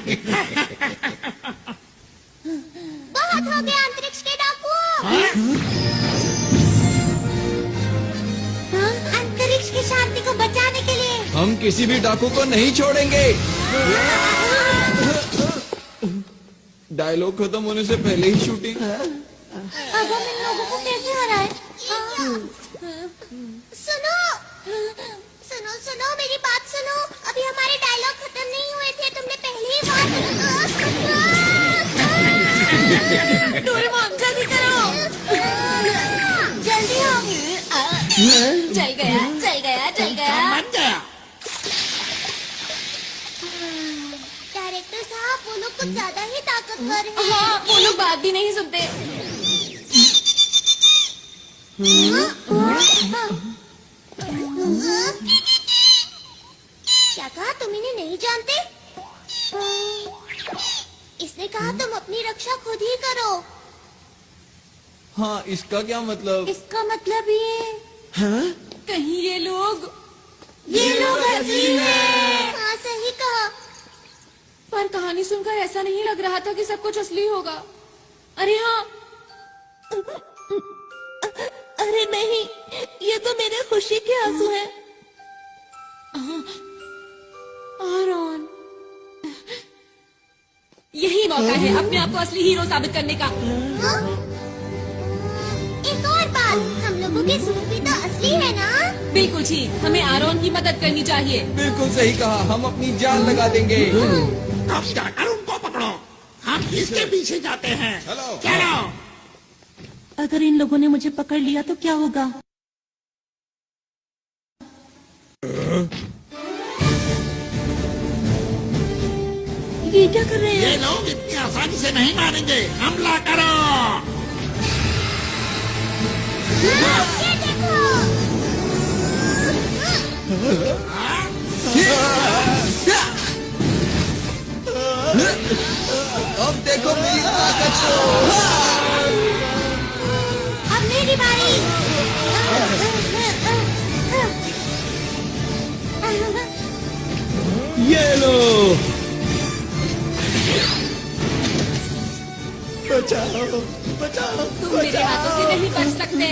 बहुत हो गया अंतरिक्ष के डाकू। अंतरिक्ष की शांति को बचाने के लिए हम किसी भी डाकू को नहीं छोड़ेंगे। डायलॉग खत्म होने से पहले ही शूटिंग। अब हम इन लोगों को कैसे हराए? सुनो सुनो सुनो मेरी बात सुनो। अभी हमारे डायलॉग खत्म नहीं हुए थे, तुमने पहले ही बात। डोरेमोन जल्दी करो। जल्दी हो। चल गया चल गया चल गया। बन गया। डायरेक्टर साहब वो लोग कुछ ज्यादा ही ताकतवर हैं। हाँ, वो लोग बात भी नहीं सुनते। क्या कहा? तुम इन्हें नहीं जानते? इसने कहा तुम अपनी रक्षा खुद ही करो। हाँ, इसका क्या मतलब? इसका मतलब ये हाँ? कहीं ये लोग असली हैं। हाँ सही कहा। पर कहानी सुनकर ऐसा नहीं लग रहा था कि सब कुछ असली होगा। अरे हाँ, अरे नहीं, ये तो मेरे खुशी के आंसू हैं। आरॉन, यही मौका है अपने आप को असली हीरो साबित करने का। एक और बात, हम लोगों के सूट भी तो असली है ना? बिल्कुल ठीक, हमें आरॉन की मदद करनी चाहिए। बिल्कुल सही कहा, हम अपनी जान लगा देंगे। अब जाकर उनको पकड़ो, हम इसके पीछे जाते हैं। चलो। चलो। अगर इन लोगों ने मुझे पकड़ लिया तो क्या होगा? ये क्या कर रहे ये हैं? लोग इतनी आसानी से नहीं मारेंगे। हमला करो। ये देखो। अब देखो मेरी ताकत को। अब मेरी बारी। ये लो। बचाओ बचाओ। तुम मेरे हाथों से नहीं बच सकते।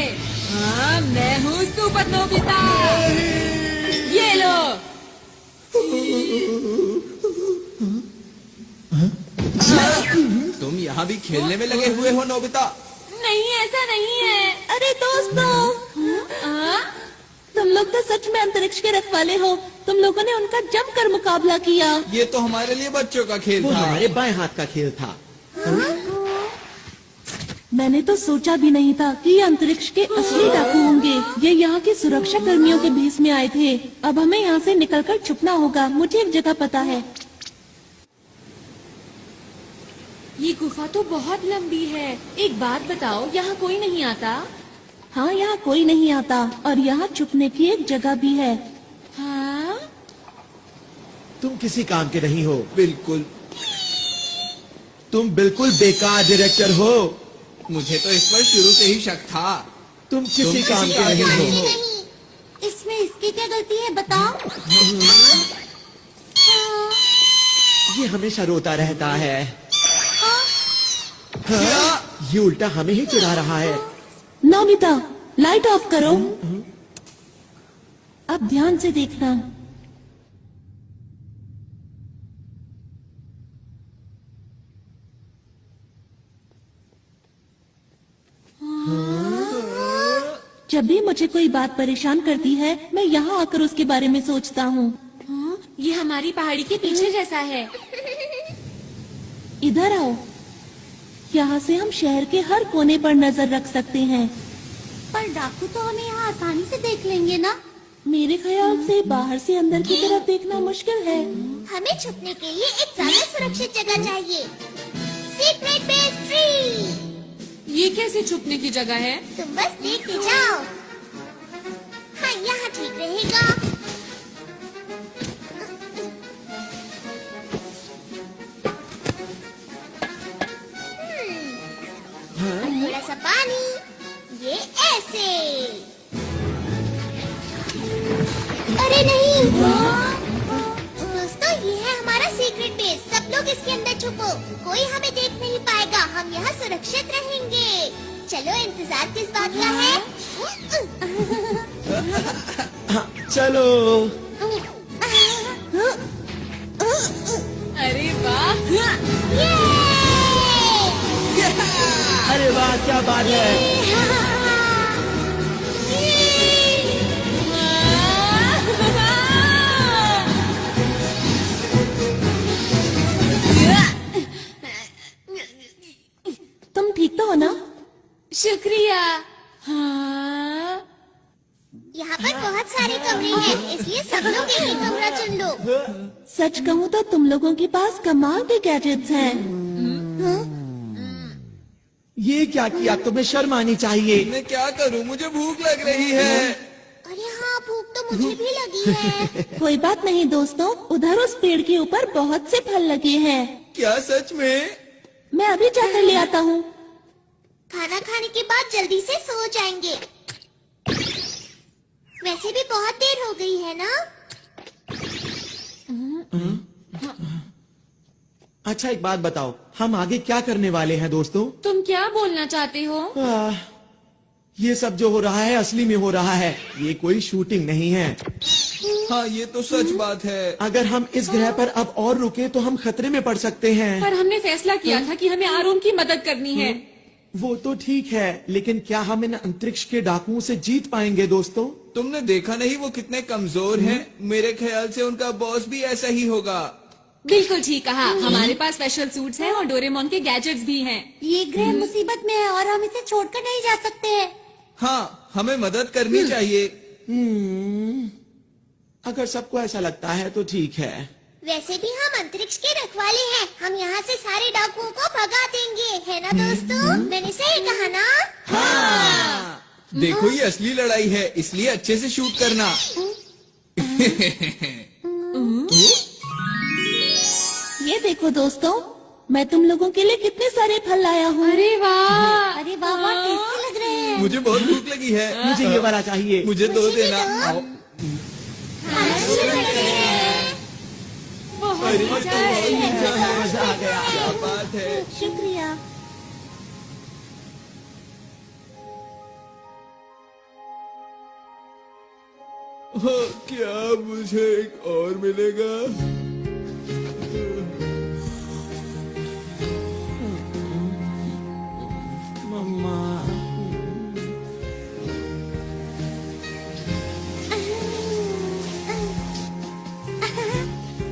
हाँ, मैं हूँ सुपर नोबिता। ये लो। तुम यहाँ भी खेलने में लगे हुए हो नोबिता? नहीं, ऐसा नहीं है। अरे दोस्तों, तुम लोग तो सच में अंतरिक्ष के रखवाले हो। तुम लोगों ने उनका जमकर मुकाबला किया। ये तो हमारे लिए बच्चों का खेल वो था। हमारे बाएं हाथ का खेल था। मैंने तो सोचा भी नहीं था कि ये अंतरिक्ष के असली डाकू होंगे। ये यहाँ के सुरक्षा कर्मियों के भेष में आए थे। अब हमें यहाँ से निकलकर छुपना होगा। मुझे एक जगह पता है। ये गुफा तो बहुत लंबी है। एक बात बताओ, यहाँ कोई नहीं आता? हाँ, यहाँ कोई नहीं आता और यहाँ छुपने की एक जगह भी है। हाँ? तुम किसी काम के नहीं हो। बिल्कुल। तुम बिल्कुल बेकार डायरेक्टर हो। मुझे तो इस पर शुरू से ही शक था। तुम किसी काम के नहीं हो। नहीं, इसमें इसकी क्या गलती है बताओ? ये हमेशा रोता रहता है। हाँ, ये उल्टा हमें ही चिढ़ा रहा है। नोबिता, लाइट ऑफ करो। अब ध्यान से देखना। जब भी मुझे कोई बात परेशान करती है, मैं यहाँ आकर उसके बारे में सोचता हूँ। हाँ, ये हमारी पहाड़ी के पीछे जैसा है। इधर आओ। यहाँ से हम शहर के हर कोने पर नजर रख सकते हैं। पर डाकू तो हमें यहाँ आसानी से देख लेंगे ना? मेरे ख्याल से बाहर से अंदर की तरफ देखना मुश्किल है। हमें छुपने के लिए एक ज्यादा सुरक्षित जगह चाहिए। Secret base tree. ये कैसे छुपने की जगह है? तुम बस देखते जाओ। हाँ, यहाँ ठीक रहेगा। थोड़ा सा पानी, ये ऐसे। अरे नहीं, उस बेस, सब लोग इसके अंदर छुपो। कोई हमें देख नहीं पाएगा, हम यहाँ सुरक्षित रहेंगे। चलो, इंतजार किस बात का है? चलो। अरे वाह! अरे वाह, क्या बात है। तुम ठीक तो हो ना? शुक्रिया। हाँ। यहाँ पर बहुत सारे कमरे हैं, इसलिए सब लोग एक ही कमरा चुन लो। सच कहूँ तो तुम लोगों के पास कमाल के गैजेट्स हैं। ये क्या किया? तुम्हें शर्म आनी चाहिए। मैं क्या करूं, मुझे भूख लग रही है। अरे हाँ, भूख तो मुझे भी लगी है। कोई बात नहीं दोस्तों, उधर उस पेड़ के ऊपर बहुत से फल लगे हैं। क्या सच में? मैं अभी जाकर ले आता हूँ। खाना खाने के बाद जल्दी से सो जाएंगे। वैसे भी बहुत देर हो गई है ना? अच्छा, एक बात बताओ, हम आगे क्या करने वाले हैं दोस्तों? तुम क्या बोलना चाहते हो? ये सब जो हो रहा है असली में हो रहा है, ये कोई शूटिंग नहीं है। हाँ, ये तो सच बात है। अगर हम इस ग्रह पर अब और रुके तो हम खतरे में पड़ सकते हैं। पर हमने फैसला किया था कि हमें आरोन की मदद करनी है। वो तो ठीक है, लेकिन क्या हम इन अंतरिक्ष के डाकुओं से जीत पाएंगे दोस्तों? तुमने देखा नहीं वो कितने कमजोर हैं? मेरे ख्याल से उनका बॉस भी ऐसा ही होगा। बिल्कुल ठीक कहा। हमारे पास स्पेशल सूट्स हैं और डोरेमोन के गैजेट्स भी हैं। ये ग्रह मुसीबत में है और हम इसे छोड़कर नहीं जा सकते हैं। हाँ, हमें मदद करनी चाहिए। अगर सबको ऐसा लगता है तो ठीक है। वैसे भी हम अंतरिक्ष के रखवाले हैं, हम यहाँ से सारे डाकुओं को भगा देंगे, है ना दोस्तों? मैंने सही कहा ना? हाँ। देखो, ये असली लड़ाई है, इसलिए अच्छे से शूट करना। ये देखो दोस्तों, मैं तुम लोगों के लिए कितने सारे फल लाया हूँ। अरे वाह! अरे वाह, बहुत टेस्टी लग रहे हैं। मुझे बहुत भूख लगी है। मुझे ये वाला चाहिए। मुझे दो देना। आओ। अरे मजा आया। मजा आ गया। क्या बात है। शुक्रिया। क्या मुझे एक और मिलेगा? मम्मा।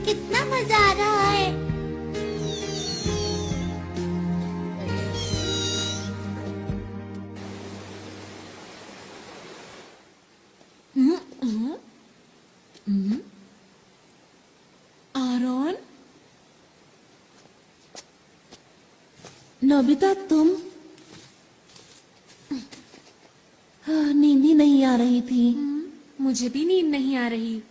कितना मजा आ रहा है। आरोन, नोबिता, तुम? हाँ, नींद ही नहीं आ रही थी। मुझे भी नींद नहीं आ रही।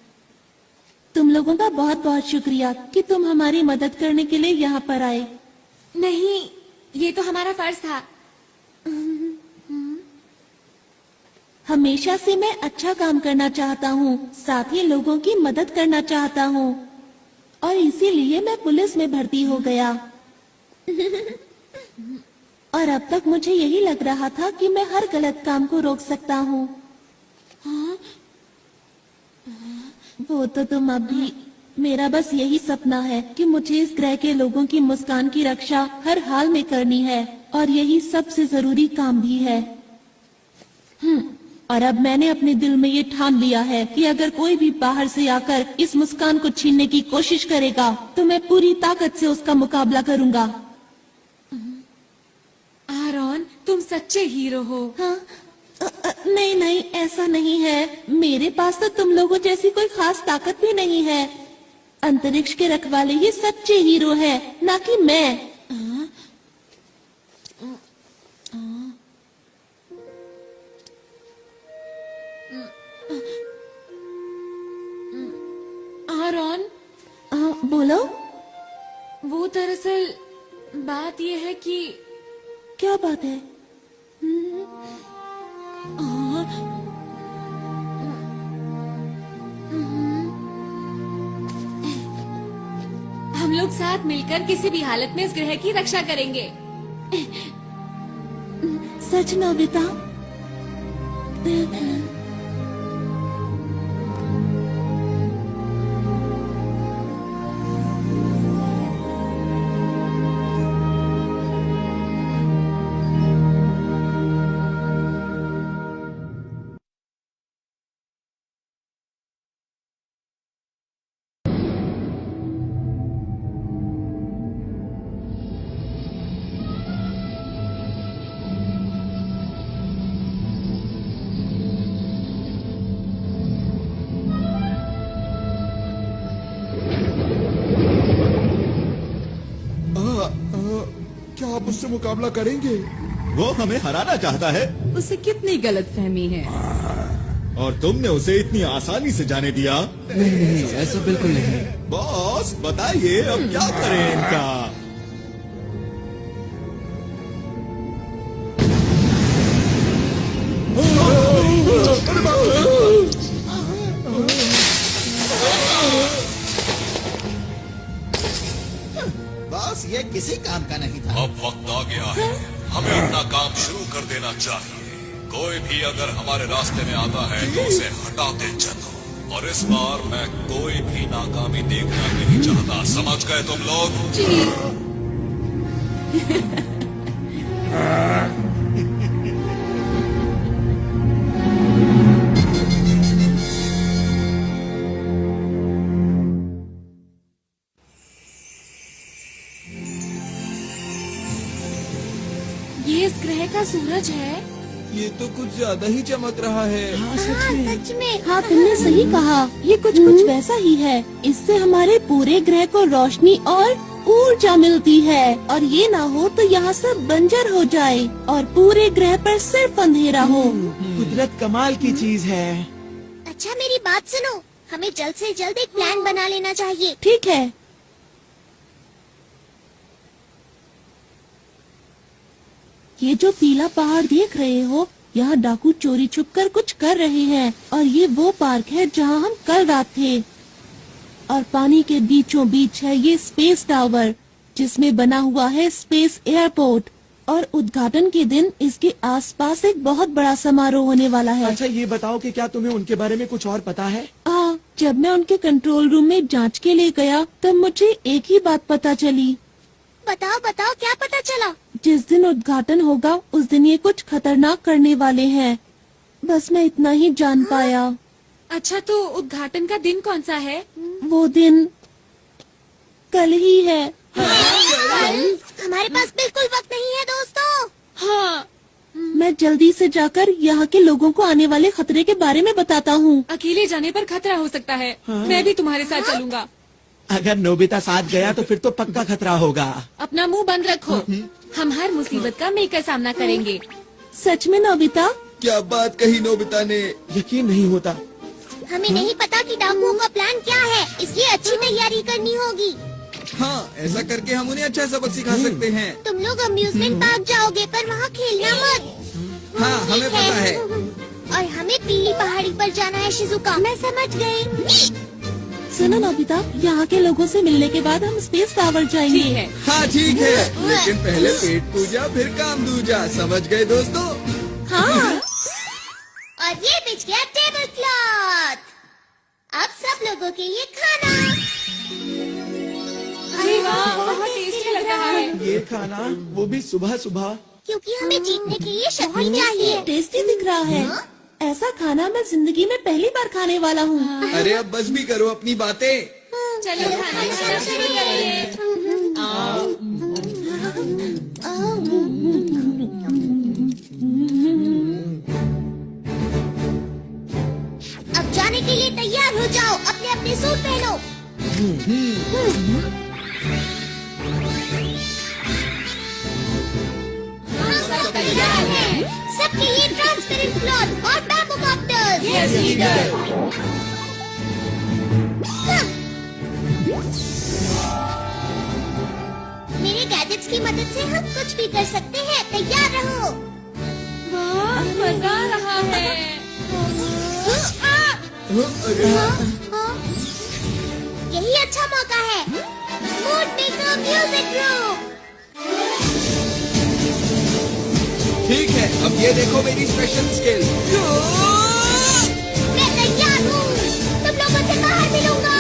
तुम लोगों का बहुत बहुत शुक्रिया कि तुम हमारी मदद करने के लिए यहाँ पर आए। नहीं, ये तो हमारा फर्ज था। हमेशा से मैं अच्छा काम करना चाहता हूँ, साथ ही लोगों की मदद करना चाहता हूँ, और इसीलिए मैं पुलिस में भर्ती हो गया। और अब तक मुझे यही लग रहा था कि मैं हर गलत काम को रोक सकता हूँ। वो तो तुम अभी, मेरा बस यही सपना है कि मुझे इस ग्रह के लोगों की मुस्कान की रक्षा हर हाल में करनी है, और यही सबसे जरूरी काम भी है। और अब मैंने अपने दिल में ये ठान लिया है कि अगर कोई भी बाहर से आकर इस मुस्कान को छीनने की कोशिश करेगा तो मैं पूरी ताकत से उसका मुकाबला करूंगा। आरोन, तुम सच्चे हीरो हो। हाँ? नहीं नहीं, ऐसा नहीं है। मेरे पास तो तुम लोगों जैसी कोई खास ताकत भी नहीं है। अंतरिक्ष के रखवाले ही सच्चे हीरो है, ना कि मैं। आरोन, बोलो। वो दरअसल बात ये है कि... क्या बात है? हम लोग लोग साथ मिलकर किसी भी हालत में इस ग्रह की रक्षा करेंगे। सच नोबिता? क्या आप उससे मुकाबला करेंगे? वो हमें हराना चाहता है उसे कितनी गलतफहमी है। और तुमने उसे इतनी आसानी से जाने दिया। नहीं, ऐसा बिल्कुल नहीं। बॉस बताइए अब क्या करें इनका? बॉस ये किसी काम का नहीं था। अब वक्त आ गया है, हमें अपना काम शुरू कर देना चाहिए। कोई भी अगर हमारे रास्ते में आता है तो उसे हटाते चलो। और इस बार मैं कोई भी नाकामी देखना नहीं चाहता, समझ गए तुम लोग? ये इस ग्रह का सूरज है। ये तो कुछ ज्यादा ही चमक रहा है। हाँ सच में। हाँ तुमने सही कहा, ये कुछ वैसा ही है। इससे हमारे पूरे ग्रह को रोशनी और ऊर्जा मिलती है, और ये ना हो तो यहाँ सब बंजर हो जाए और पूरे ग्रह पर सिर्फ अंधेरा हो। कुदरत कमाल की चीज है। अच्छा मेरी बात सुनो, हमें जल्द से जल्द एक प्लान बना लेना चाहिए। ठीक है। ये जो पीला पहाड़ देख रहे हो, यहाँ डाकू चोरी छुपकर कुछ कर रहे हैं, और ये वो पार्क है जहाँ हम कल रात थे। और पानी के बीचों बीच है ये स्पेस टावर, जिसमें बना हुआ है स्पेस एयरपोर्ट। और उद्घाटन के दिन इसके आसपास एक बहुत बड़ा समारोह होने वाला है। अच्छा ये बताओ कि क्या तुम्हें उनके बारे में कुछ और पता है? जब मैं उनके कंट्रोल रूम में जांच के लिए गया तब मुझे एक ही बात पता चली। बताओ बताओ क्या पता चला? जिस दिन उद्घाटन होगा उस दिन ये कुछ खतरनाक करने वाले हैं। बस मैं इतना ही जान पाया। अच्छा तो उद्घाटन का दिन कौन सा है? वो दिन कल ही है। हमारे पास बिल्कुल वक्त नहीं है दोस्तों। हाँ मैं जल्दी से जाकर यहाँ के लोगों को आने वाले खतरे के बारे में बताता हूँ। अकेले जाने पर खतरा हो सकता है। मैं भी तुम्हारे साथ चलूंगा। अगर नोबिता साथ गया तो फिर तो पक्का खतरा होगा। अपना मुंह बंद रखो, हम हर मुसीबत का मिलकर सामना करेंगे। सच में नोबिता? क्या बात कही नोबिता ने, यकीन नहीं होता। हमें नहीं पता कि डाकुओं का प्लान क्या है, इसलिए अच्छी तैयारी करनी होगी। हाँ ऐसा करके हम उन्हें अच्छा सबक सिखा सकते हैं। तुम लोग अम्यूजमेंट पार्क जाओगे पर वहाँ खेलना मत। हाँ हमें पता है। और हमें पीली पहाड़ी पर जाना है शिजुका। मैं समझ गई। सुनो नोबिता, यहाँ के लोगों से मिलने के बाद हम स्पेस टावर जाएंगे। ठीक है। हाँ ठीक है, लेकिन पहले पेट पूजा फिर काम दूजा, समझ गए दोस्तों? हाँ। और ये बिछ गया टेबल क्लॉथ। अब सब लोगों के लिए खाना। अरे वाह बहुत टेस्टी लग रहा है। ये खाना वो भी सुबह सुबह। क्योंकि हमें जीतने के लिए शक्ति चाहिए। टेस्टी दिख रहा है। ऐसा खाना मैं जिंदगी में पहली बार खाने वाला हूँ। अरे अब बस भी करो अपनी बातें। चलो खाना खाना शुरू करिए। अब जाने के लिए तैयार हो जाओ, अपने अपने सूट पहनो। सब तैयार है। सबके लिए ट्रांसपेरेंट क्लॉथ और बैम्बू कॉप्टर्स। Yes leader. मेरे गैजेट्स की मदद से हम कुछ भी कर सकते हैं, तैयार रहो। वाह मजा आ रहा है। यही अच्छा मौका है। Mood maker music group. ठीक है, अब ये देखो मेरी स्पेशल स्किल। मैं तैयार हूँ, तुम लोगों से बाहर मिलूंगा।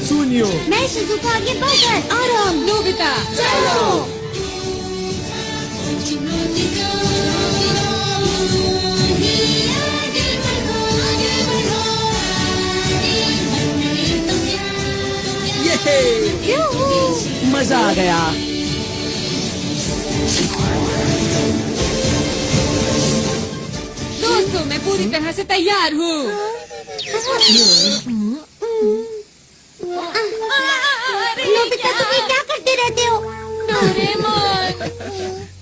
सुनियो, मैं शिजुका आगे बढ़कर आराम। नोबिता चलो। मजा आ गया। दोस्तों, मैं पूरी तरह से तैयार हूँ। नोबिता, तुम ये क्या करते रहते हो? डोरेमोन।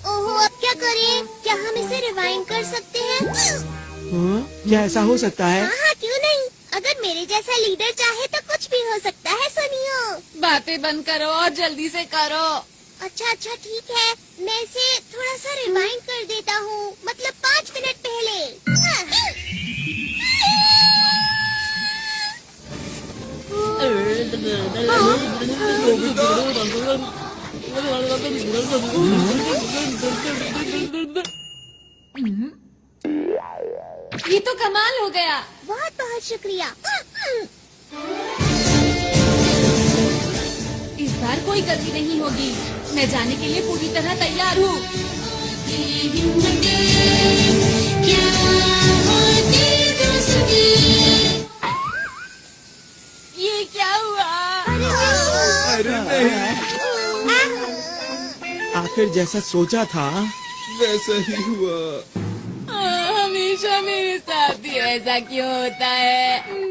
ओहो, अब क्या करें? क्या हम इसे रिवाइंड कर सकते हैं? क्या ऐसा हो सकता है? हाँ, क्यों नहीं? अगर मेरे जैसा लीडर चाहे तो कुछ भी हो सकता है। सुनियो। बातें बंद करो और जल्दी से करो। अच्छा अच्छा, ठीक है, मैं इसे थोड़ा सा रिवाइंड कर देता हूँ, मतलब 5 मिनट पहले। ये तो कमाल हो गया। बहुत बहुत शुक्रिया। इस बार कोई गलती नहीं होगी। मैं जाने के लिए पूरी तरह तैयार हूँ। ये क्या हुआ? अरे नहीं, आखिर जैसा सोचा था वैसा ही हुआ। हमेशा मेरे साथ ही ऐसा क्यों होता है?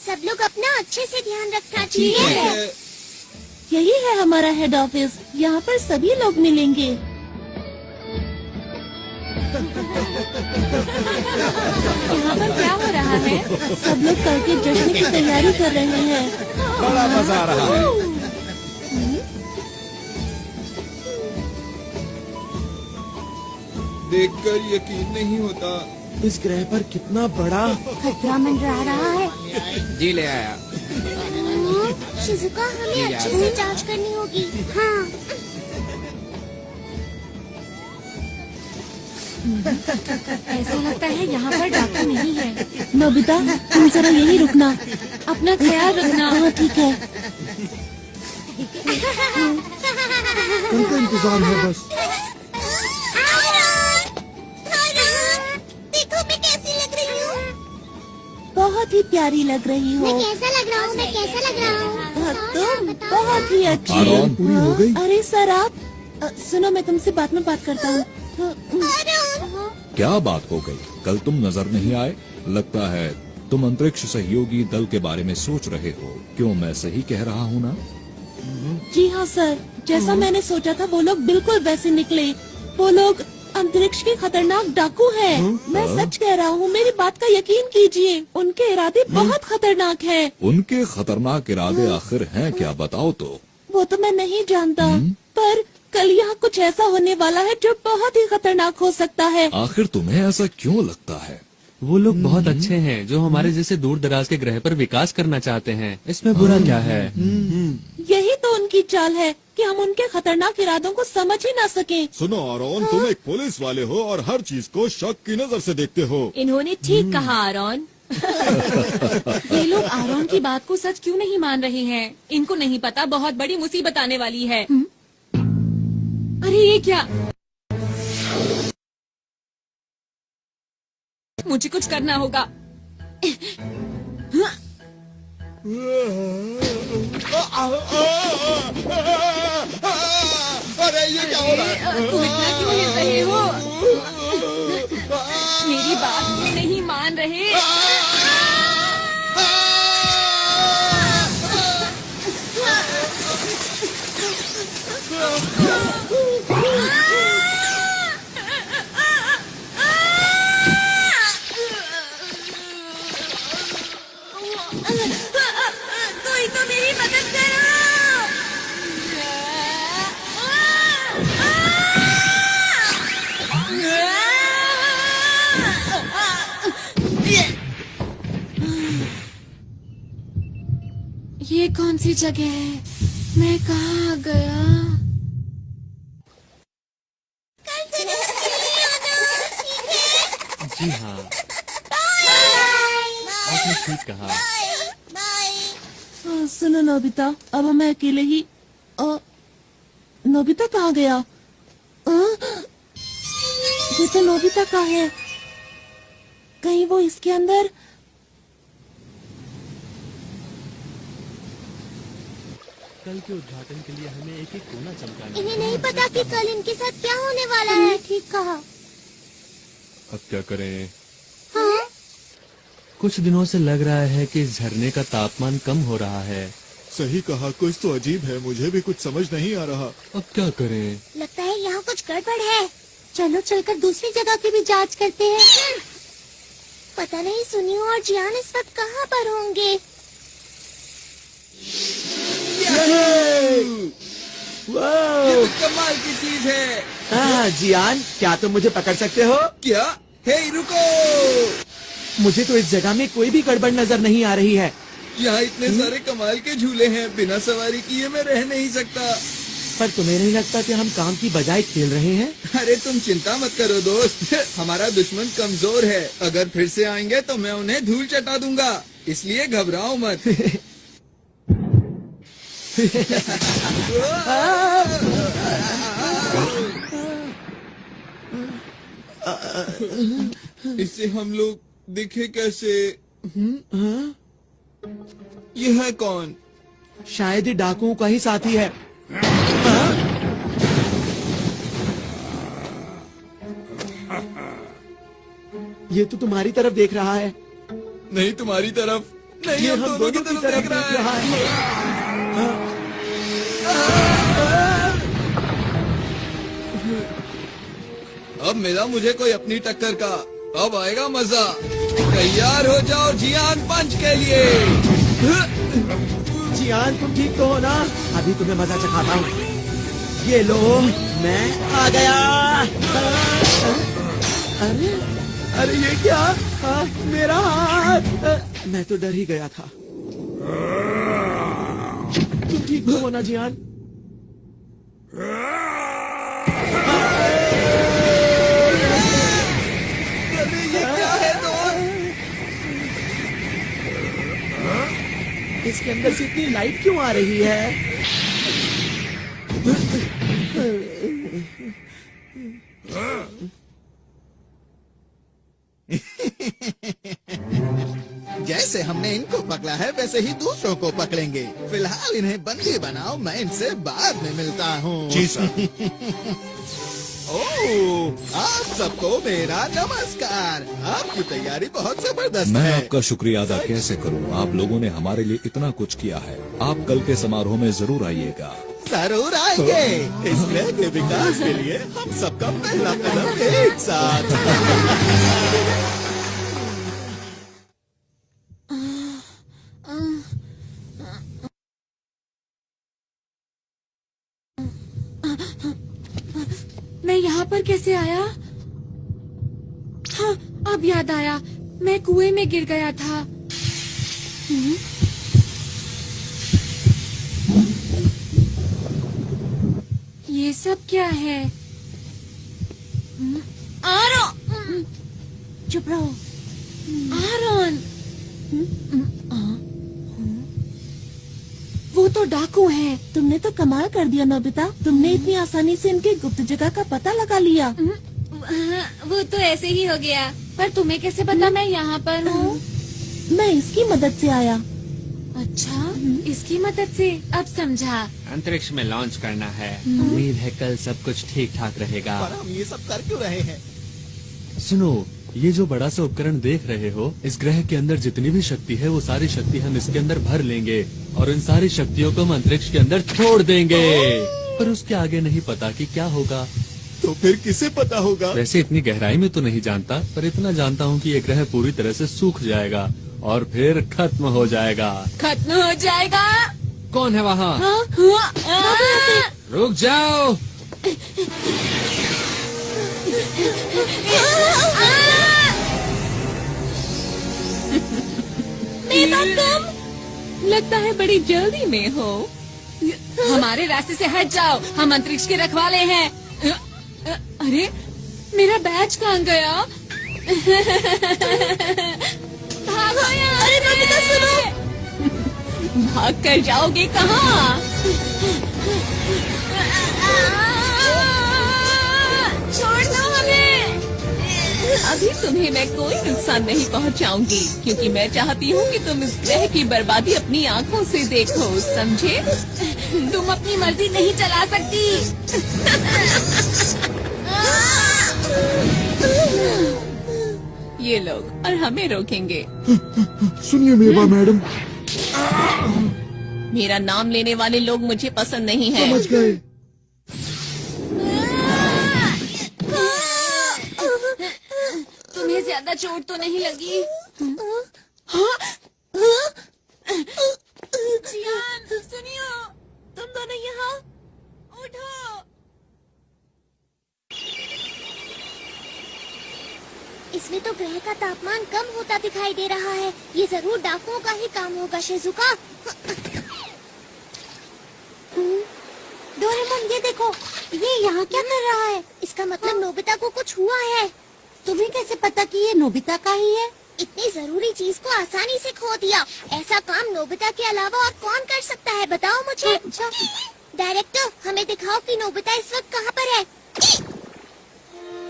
सब लोग अपना अच्छे से ध्यान रखना ठीक चाहिए। है। यही है हमारा हेड ऑफिस। यहाँ पर सभी लोग मिलेंगे। यहाँ पर क्या हो रहा है? सब लोग कल के जश्न की तैयारी कर रहे हैं। बड़ा मजा आ रहा है। देखकर यकीन नहीं होता। इस ग्रह पर कितना बड़ा खतरा मंडरा रहा है। जी ले आया। शिजुका, हमें अच्छे से जांच करनी होगी। हाँ। ऐसा लगता है यहाँ पर डाकू नहीं है। नोबिता, तुम जरा यही रुकना। अपना ख्याल रखना। हाँ, ठीक है। उनका इंतजार है बस। देखो मैं कैसी लग रही हूँ। बहुत ही प्यारी लग रही हो। मैं कैसा लग रहा हूँ? मैं कैसा लग रहा हूँ? तुम बहुत ही अच्छी। आरोन, पूरी हो गई? अरे सर, आप सुनो, मैं तुमसे बाद में बात करता हूँ। क्या बात हो गई? कल तुम नजर नहीं आए। लगता है तुम अंतरिक्ष सहयोगी दल के बारे में सोच रहे हो। क्यों, मैं सही कह रहा हूँ ना? जी हाँ सर, जैसा मैंने सोचा था वो लोग बिल्कुल वैसे निकले। वो लोग अंतरिक्ष के खतरनाक डाकू हैं। मैं सच कह रहा हूँ, मेरी बात का यकीन कीजिए। उनके इरादे बहुत खतरनाक हैं। उनके खतरनाक इरादे आखिर हैं क्या, बताओ तो। वो तो मैं नहीं जानता, पर कल यहाँ कुछ ऐसा होने वाला है जो बहुत ही खतरनाक हो सकता है। आखिर तुम्हें ऐसा क्यों लगता है? वो लोग बहुत अच्छे हैं जो हमारे जैसे दूर दराज के ग्रह पर विकास करना चाहते हैं। इसमें बुरा क्या है? यही तो उनकी चाल है कि हम उनके खतरनाक इरादों को समझ ही ना सके। सुनो आरोन, तुम एक पुलिस वाले हो और हर चीज को शक की नजर से देखते हो। इन्होंने ठीक कहा आरोन। ये लोग आरोन की बात को सच क्यों नहीं मान रहे हैं? इनको नहीं पता बहुत बड़ी मुसीबत आने वाली है। अरे ये क्या? मुझे कुछ करना होगा। अरे ये क्या हो रहा है? तुम इतना क्यों हिल रहे हो? मेरी बात क्यों नहीं मान रहे? कोई तो मेरी मदद करो। ये कौन सी जगह है? मैं कहाँ आ गया? जी हाँ, आपने ठीक कहा। सुनो नोबिता, अब हमें अकेले ही नोबिता कहाँ गया? ये तो नोबिता का है। कहीं वो इसके अंदर? कल के उद्घाटन के लिए हमें एक कोना चमकाना। इन्हें नहीं पता कि कल इनके साथ क्या होने वाला है। ठीक कहा। अब क्या करें? हाँ? कुछ दिनों से लग रहा है कि इस झरने का तापमान कम हो रहा है। सही कहा, कुछ तो अजीब है, मुझे भी कुछ समझ नहीं आ रहा। अब क्या करें? लगता है यहाँ कुछ गड़बड़ है। चलो चलकर दूसरी जगह की भी जांच करते हैं। पता नहीं सुनियो और जियान इस वक्त कहाँ पर होंगे। ये तो कमाल की चीज है। हाँ जियान, क्या तुम मुझे पकड़ सकते हो? क्या? हे रुको! मुझे तो इस जगह में कोई भी गड़बड़ नजर नहीं आ रही है। यहाँ इतने सारे कमाल के झूले हैं, बिना सवारी किए मैं रह नहीं सकता। पर तुम्हें नहीं लगता कि हम काम की बजाय खेल रहे हैं? अरे तुम चिंता मत करो दोस्त, हमारा दुश्मन कमजोर है। अगर फिर से आएंगे तो मैं उन्हें धूल चटा दूंगा, इसलिए घबराओ मत। इससे हम लोग दिखे कैसे? ये है कौन? शायद ये डाकुओं का ही साथी है। ये तो तुम्हारी तरफ देख रहा है। नहीं तुम्हारी तरफ नहीं, ये हम दोनों की तरफ देख रहा है। अब मिला मुझे कोई अपनी टक्कर का, अब आएगा मजा। तैयार हो जाओ जियान पंच के लिए। जियान तुम ठीक तो हो ना? अभी तुम्हें मजा चखाता हूँ। ये लो, मैं आ गया। अरे अरे ये क्या? मेरा हाथ! मैं तो डर ही गया था। तुम ठीक तो हो ना जियान? अरे ये क्या है दोस्त? इसके अंदर से इतनी लाइट क्यों आ रही है? जैसे हमने इनको पकड़ा है वैसे ही दूसरों को पकड़ेंगे। फिलहाल इन्हें बंदी बनाओ, मैं इनसे बाद में मिलता हूँ। जी सर। ओह, आप सबको मेरा नमस्कार। आपकी तैयारी बहुत जबरदस्त मैं है। आपका शुक्रिया अदा कैसे करूं? आप लोगों ने हमारे लिए इतना कुछ किया है। आप कल के समारोह में जरूर आइएगा। जरूर आएंगे। इस ग्रह के विकास के लिए हम सबका पहला कदम एक साथ। मैं यहाँ पर कैसे आया? हाँ, अब याद आया, मैं कुएं में गिर गया था। ये सब क्या है? आरोन! चुप रहो। आरोन! वो तो डाकू है। तुमने तो कमाल कर दिया नोबिता, तुमने इतनी आसानी से इनकी गुप्त जगह का पता लगा लिया। वो तो ऐसे ही हो गया, पर तुम्हें कैसे पता मैं यहाँ पर हूँ? मैं इसकी मदद से आया। अच्छा, इसकी मदद से, अब समझा। अंतरिक्ष में लॉन्च करना है। उम्मीद है कल सब कुछ ठीक ठाक रहेगा। पर हम ये सब कर क्यों रहे हैं? सुनो, ये जो बड़ा सा उपकरण देख रहे हो, इस ग्रह के अंदर जितनी भी शक्ति है वो सारी शक्ति हम इसके अंदर भर लेंगे और इन सारी शक्तियों को हम अंतरिक्ष के अंदर छोड़ देंगे। पर उसके आगे नहीं पता कि क्या होगा। तो फिर किसे पता होगा? वैसे इतनी गहराई में तो नहीं जानता, पर इतना जानता हूँ कि ये ग्रह पूरी तरह से सूख जाएगा और फिर खत्म हो जाएगा। खत्म हो जाएगा? कौन है वहाँ? रुक जाओ। मेरा तुम लगता है बड़ी जल्दी में हो। हमारे रास्ते से हट जाओ, हम अंतरिक्ष के रखवाले हैं। अरे मेरा बैच कहाँ गया? भागो यहाँ! अरे नोबिता सुनो! भाग कर जाओगे कहाँ? छोड़ दो हमें! अभी तुम्हें मैं कोई नुकसान नहीं पहुंचाऊंगी, क्योंकि मैं चाहती हूँ कि तुम इस ग्रह की बर्बादी अपनी आंखों से देखो, समझे? तुम अपनी मर्जी नहीं चला सकती। ये लोग और हमें रोकेंगे। सुनिए मेवा मैडम, मेरा नाम लेने वाले लोग मुझे पसंद नहीं है। समझ गए। तुम्हें ज्यादा चोट तो नहीं लगी? जियान, सुनियो, तुम दोनों यहाँ उठो। इसमें तो ग्रह का तापमान कम होता दिखाई दे रहा है। ये जरूर डाकुओं का ही काम होगा, शिजुका। डोरेमोन, ये देखो, ये यहाँ क्या कर रहा है? इसका मतलब नोबिता को कुछ हुआ है। तुम्हें कैसे पता कि ये नोबिता का ही है? इतनी जरूरी चीज को आसानी से खो दिया। ऐसा काम नोबिता के अलावा और कौन कर सकता है, बताओ मुझे। डायरेक्टर, हमें दिखाओ कि नोबिता इस वक्त कहाँ पर है।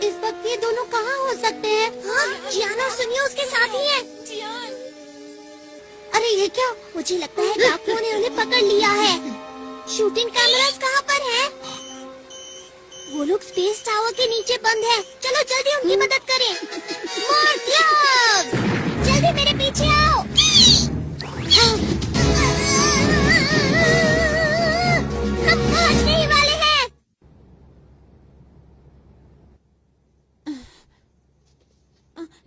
इस वक्त ये दोनों कहाँ हो सकते हैं? हाँ, जियान और सुनियो उसके साथ ही हैं। जियान, अरे ये क्या? मुझे लगता है डाकुओं ने उन्हें पकड़ लिया है। शूटिंग कैमरास कहाँ पर है? वो लोग स्पेस टावर के नीचे बंद है। चलो जल्दी उनकी मदद करें। मोर ग्लव्स! जल्दी मेरे पीछे आओ। हम पहुंचने ही वाले हैं।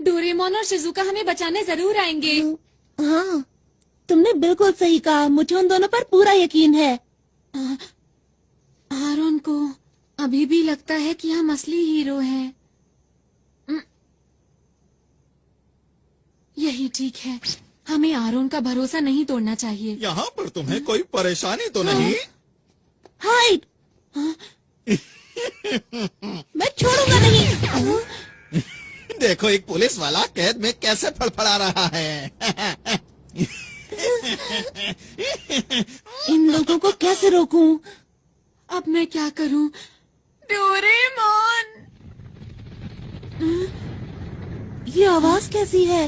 डोरेमोन और शिजुका हमें बचाने जरूर आएंगे। हाँ, तुमने बिल्कुल सही कहा। मुझे उन दोनों पर पूरा यकीन है। आरोन को अभी भी लगता है कि हम असली हीरो हैं। यही ठीक है। हमें आरोन का भरोसा नहीं तोड़ना चाहिए। यहाँ पर तुम्हें कोई परेशानी तो नहीं? हाइड! मैं छोड़ूंगा नहीं। देखो, एक पुलिस वाला कैद में कैसे फड़फड़ा रहा है। इन लोगों को कैसे रोकूं? अब मैं क्या करूं? डोरेमोन! ये आवाज कैसी है?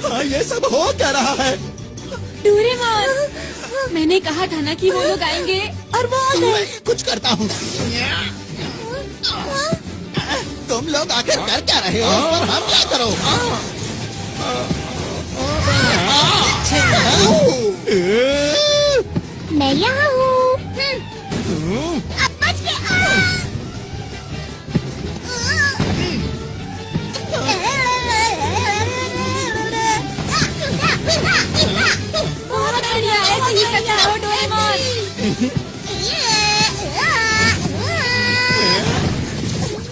हाँ, ये सब हो क्या रहा है? डोरेमोन, मैंने कहा था ना कि वो लोग आएंगे। और वो आ गए। मैं कुछ करता हूँ। तुम लोग आखिर कर क्या रहे हो? इस पर हम क्या करो? मैं यहाँ हूँ। अब बच के बहुत बढ़िया, ऐसे ही करता रहो डोरेमोन।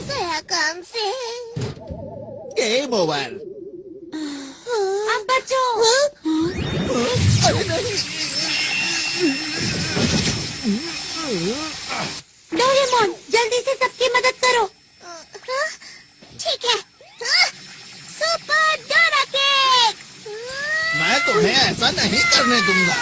गया काम से। Game over. अब बचो। अरे नहीं। डोरेमोन, जल्दी से सबकी मदद करो। ठीक है। Super Dora cake. मैं तुम्हें ऐसा नहीं करने दूंगा।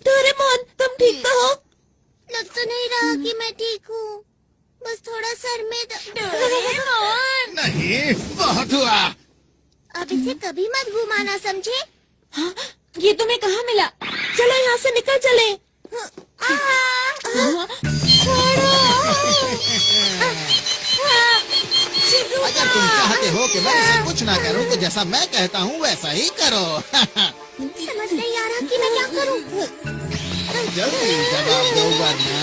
डोरेमोन, तुम ठीक तो हो? लग तो नहीं रहा कि मैं ठीक हूँ। बस थोड़ा सर में डोरेमोन! नहीं, बहुत हुआ। अब इसे कभी मत घुमाना, समझे? हाँ, ये तुम्हें कहाँ मिला? चलो यहाँ से निकल चले। अगर तुम चाहते हो कि मैं इसे कुछ ना करूं, तो जैसा मैं कहता हूँ वैसा ही करो। समझ नहीं आ रहा कि मैं क्या करूँ। जल्दी जवाब दो वरना।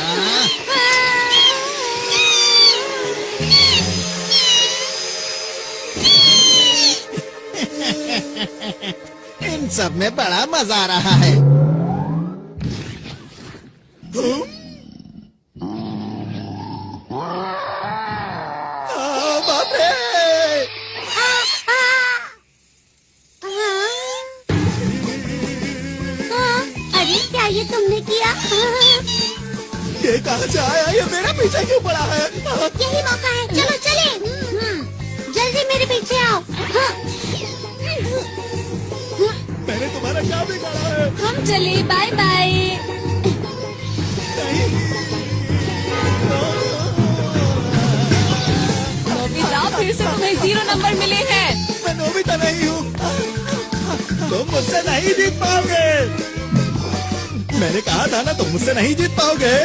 इन सब में बड़ा मजा आ रहा है। बाप रे! अरे क्या ये तुमने किया? ये कहाँ से आया? ये मेरे पीछे क्यों पड़ा है? यही मौका है, चलो चले। जल्दी मेरे पीछे आओ। मैंने तुम्हारा क्या बिगाड़ा है? हम चले, बाय बाय। नोबिता, फिर से तुम्हें 0 नंबर मिले हैं। मैं नोबिता नहीं हूँ। तुम मुझसे नहीं जीत पाओगे। मैंने कहा था ना, तुम मुझसे नहीं जीत पाओगे।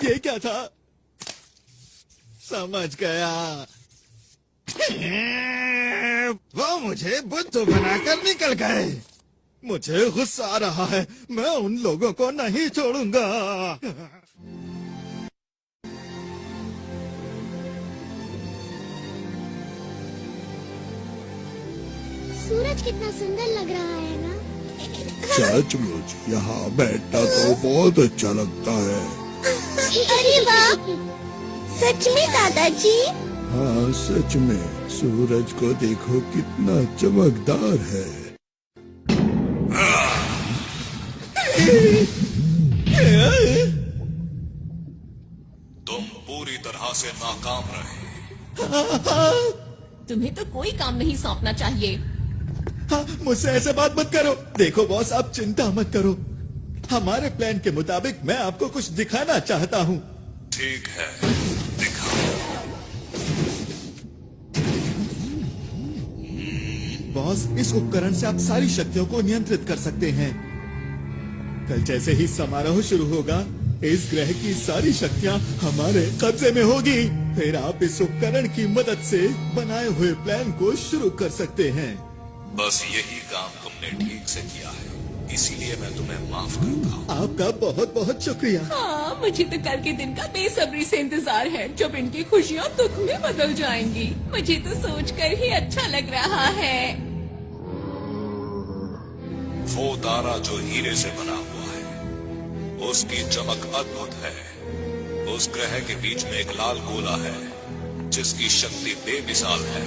ये क्या था? समझ गया। वो मुझे बुद्धू बनाकर निकल गए। मुझे गुस्सा आ रहा है। मैं उन लोगों को नहीं छोड़ूंगा। सूरज कितना सुंदर लग रहा है ना? सचमुच यहाँ बैठना तो बहुत अच्छा लगता है। अरे वाह, सच में दादाजी? हाँ सच में, सूरज को देखो कितना चमकदार है। तुम पूरी तरह से नाकाम रहे। तुम्हें तो कोई काम नहीं सौंपना चाहिए। हाँ, मुझसे ऐसे बात मत करो। देखो बॉस, आप चिंता मत करो। हमारे प्लान के मुताबिक मैं आपको कुछ दिखाना चाहता हूँ। ठीक है, दिखाओ। बॉस, इस उपकरण से आप सारी शक्तियों को नियंत्रित कर सकते हैं। कल जैसे ही समारोह शुरू होगा, इस ग्रह की सारी शक्तियाँ हमारे कब्जे में होगी। फिर आप इस उपकरण की मदद से बनाए हुए प्लान को शुरू कर सकते हैं। बस यही काम तुमने ठीक से किया है, इसीलिए मैं तुम्हें माफ करता हूँ। आपका बहुत बहुत शुक्रिया। हाँ, मुझे तो कल के दिन का बेसब्री से इंतजार है, जब इनकी खुशियाँ दुख में बदल जाएंगी। मुझे तो सोचकर ही अच्छा लग रहा है। वो तारा जो हीरे से बना हुआ है, उसकी चमक अद्भुत है। उस ग्रह के बीच में एक लाल गोला है, जिसकी शक्ति बेमिसाल है।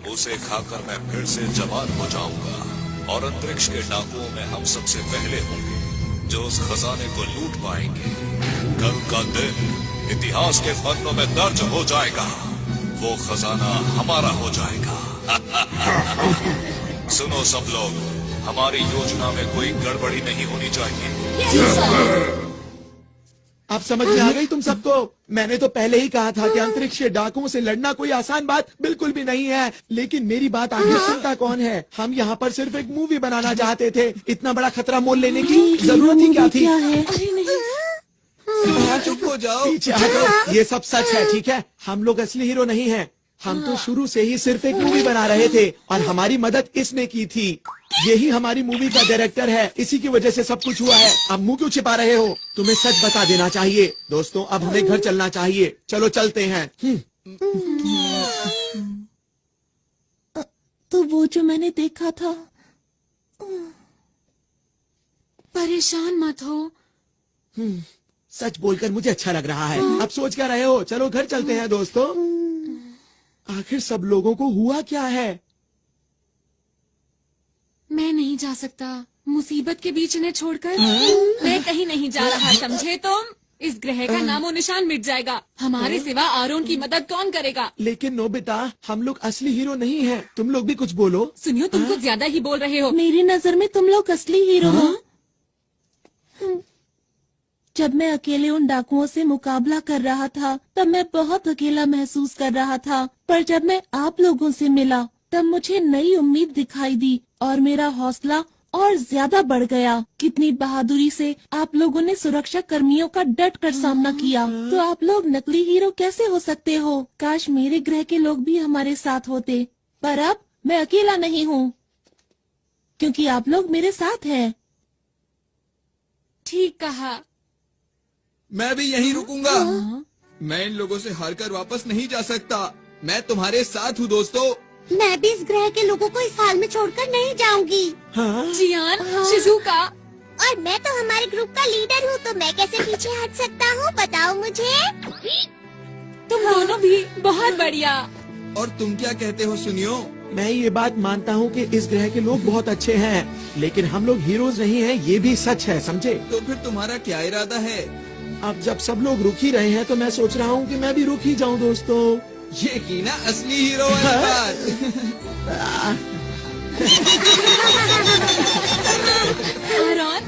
उसे खाकर मैं फिर से जवान हो जाऊंगा और अंतरिक्ष के डाकुओं में हम सबसे पहले होंगे जो उस खजाने को लूट पाएंगे। कल का दिन इतिहास के पन्नों में दर्ज हो जाएगा। वो खजाना हमारा हो जाएगा। सुनो सब लोग, हमारी योजना में कोई गड़बड़ी नहीं होनी चाहिए। अब समझ में आ गई तुम सबको? मैंने तो पहले ही कहा था कि अंतरिक्ष के डाकुओं से लड़ना कोई आसान बात बिल्कुल भी नहीं है। लेकिन मेरी बात आखिर सुनता कौन है? हम यहाँ पर सिर्फ एक मूवी बनाना चाहते थे। इतना बड़ा खतरा मोल लेने की जरूरत ही क्या थी? अरे नहीं, चुप हो जाओ। पीछे हटो। ये सब सच है, ठीक है? हम लोग असली हीरो नहीं हैं। हम तो शुरू से ही सिर्फ एक मूवी बना रहे थे और हमारी मदद इसने की थी। यही हमारी मूवी का डायरेक्टर है, इसी की वजह से सब कुछ हुआ है। अब मुंह क्यों छिपा रहे हो? तुम्हें सच बता देना चाहिए। दोस्तों, अब हमें घर चलना चाहिए। चलो चलते हैं। तो वो जो मैंने देखा था। परेशान मत हो। सच बोलकर मुझे अच्छा लग रहा है। अब सोच क्या रहे हो? चलो घर चलते हैं दोस्तों। आखिर सब लोगों को हुआ क्या है? मैं नहीं जा सकता मुसीबत के बीच इन्हें छोड़कर। मैं कहीं नहीं जा रहा, समझे तुम? इस ग्रह का नामो निशान मिट जाएगा। हमारे सिवा आरोन की मदद कौन करेगा? लेकिन नोबिता, हम लोग असली हीरो नहीं हैं। तुम लोग भी कुछ बोलो। सुनियो, तुम कुछ ज्यादा ही बोल रहे हो। मेरी नजर में तुम लोग असली हीरो हो। जब मैं अकेले उन डाकुओं से मुकाबला कर रहा था, तब मैं बहुत अकेला महसूस कर रहा था। पर जब मैं आप लोगों से मिला, तब मुझे नई उम्मीद दिखाई दी और मेरा हौसला और ज्यादा बढ़ गया। कितनी बहादुरी से आप लोगों ने सुरक्षा कर्मियों का डट कर सामना किया। तो आप लोग नकली हीरो कैसे हो सकते हो? काश मेरे ग्रह के लोग भी हमारे साथ होते। पर अब मैं अकेला नहीं हूँ, क्योंकि आप लोग मेरे साथ हैं। ठीक कहा। मैं भी यहीं रुकूंगा। मैं इन लोगों से हारकर वापस नहीं जा सकता। मैं तुम्हारे साथ हूँ दोस्तों। मैं भी इस ग्रह के लोगों को इस हाल में छोड़कर नहीं जाऊंगी। जियान, शिजुका। और मैं तो हमारे ग्रुप का लीडर हूँ, तो मैं कैसे पीछे हट सकता हूँ, बताओ मुझे। तुम दोनों भी बहुत बढ़िया। और तुम क्या कहते हो सुनियो? मैं ये बात मानता हूँ कि इस ग्रह के लोग बहुत अच्छे हैं, लेकिन हम लोग हीरोज नहीं हैं, ये भी सच है, समझे? तो फिर तुम्हारा क्या इरादा है? अब जब सब लोग रुक ही रहे हैं तो मैं सोच रहा हूँ कि मैं भी रुक ही जाऊँ दोस्तों। ये की ना असली हीरो वाली बात। आरॉन,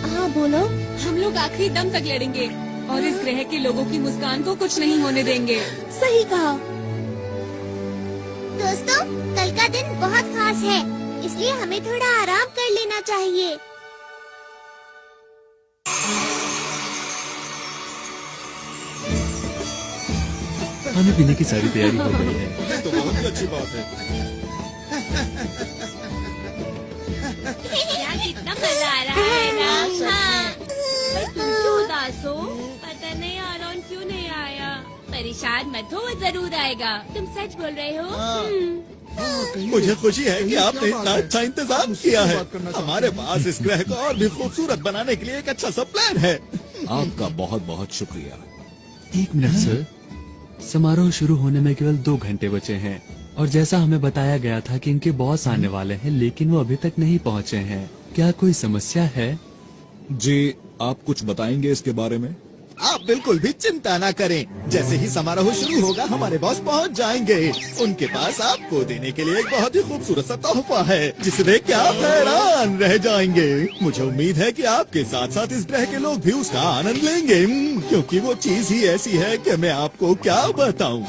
हाँ बोलो। हम लोग आखिरी दम तक लड़ेंगे और इस ग्रह के लोगों की मुस्कान को कुछ नहीं होने देंगे। सही कहा। दोस्तों, कल का दिन बहुत खास है, इसलिए हमें थोड़ा आराम कर लेना चाहिए। खाने पीने की सारी तैयारी हो गई है। ये तो बहुत ही अच्छी बात है। यार कितना मजा आ रहा है ना। हाँ। तुम क्यों उदास हो? पता नहीं आरॉन क्यों नहीं आया। परेशान मत हो, वो जरूर आएगा। तुम सच बोल रहे हो? मुझे खुशी है कि आपने इतना अच्छा इंतजाम किया है। हमारे पास इस ग्रह को और भी खूबसूरत बनाने के लिए एक अच्छा सा प्लान है। आपका बहुत बहुत शुक्रिया। 1 मिनट सर, समारोह शुरू होने में केवल 2 घंटे बचे हैं और जैसा हमें बताया गया था कि इनके बॉस आने वाले हैं, लेकिन वो अभी तक नहीं पहुंचे हैं। क्या कोई समस्या है? जी, आप कुछ बताएंगे इसके बारे में? आप बिल्कुल भी चिंता ना करें। जैसे ही समारोह शुरू होगा हमारे बॉस पहुंच जाएंगे। उनके पास आपको देने के लिए एक बहुत ही खूबसूरत सा तोहफा है, जिसे देख के आप हैरान रह जाएंगे। मुझे उम्मीद है कि आपके साथ साथ इस ग्रह के लोग भी उसका आनंद लेंगे, क्योंकि वो चीज ही ऐसी है कि मैं आपको क्या बताऊं।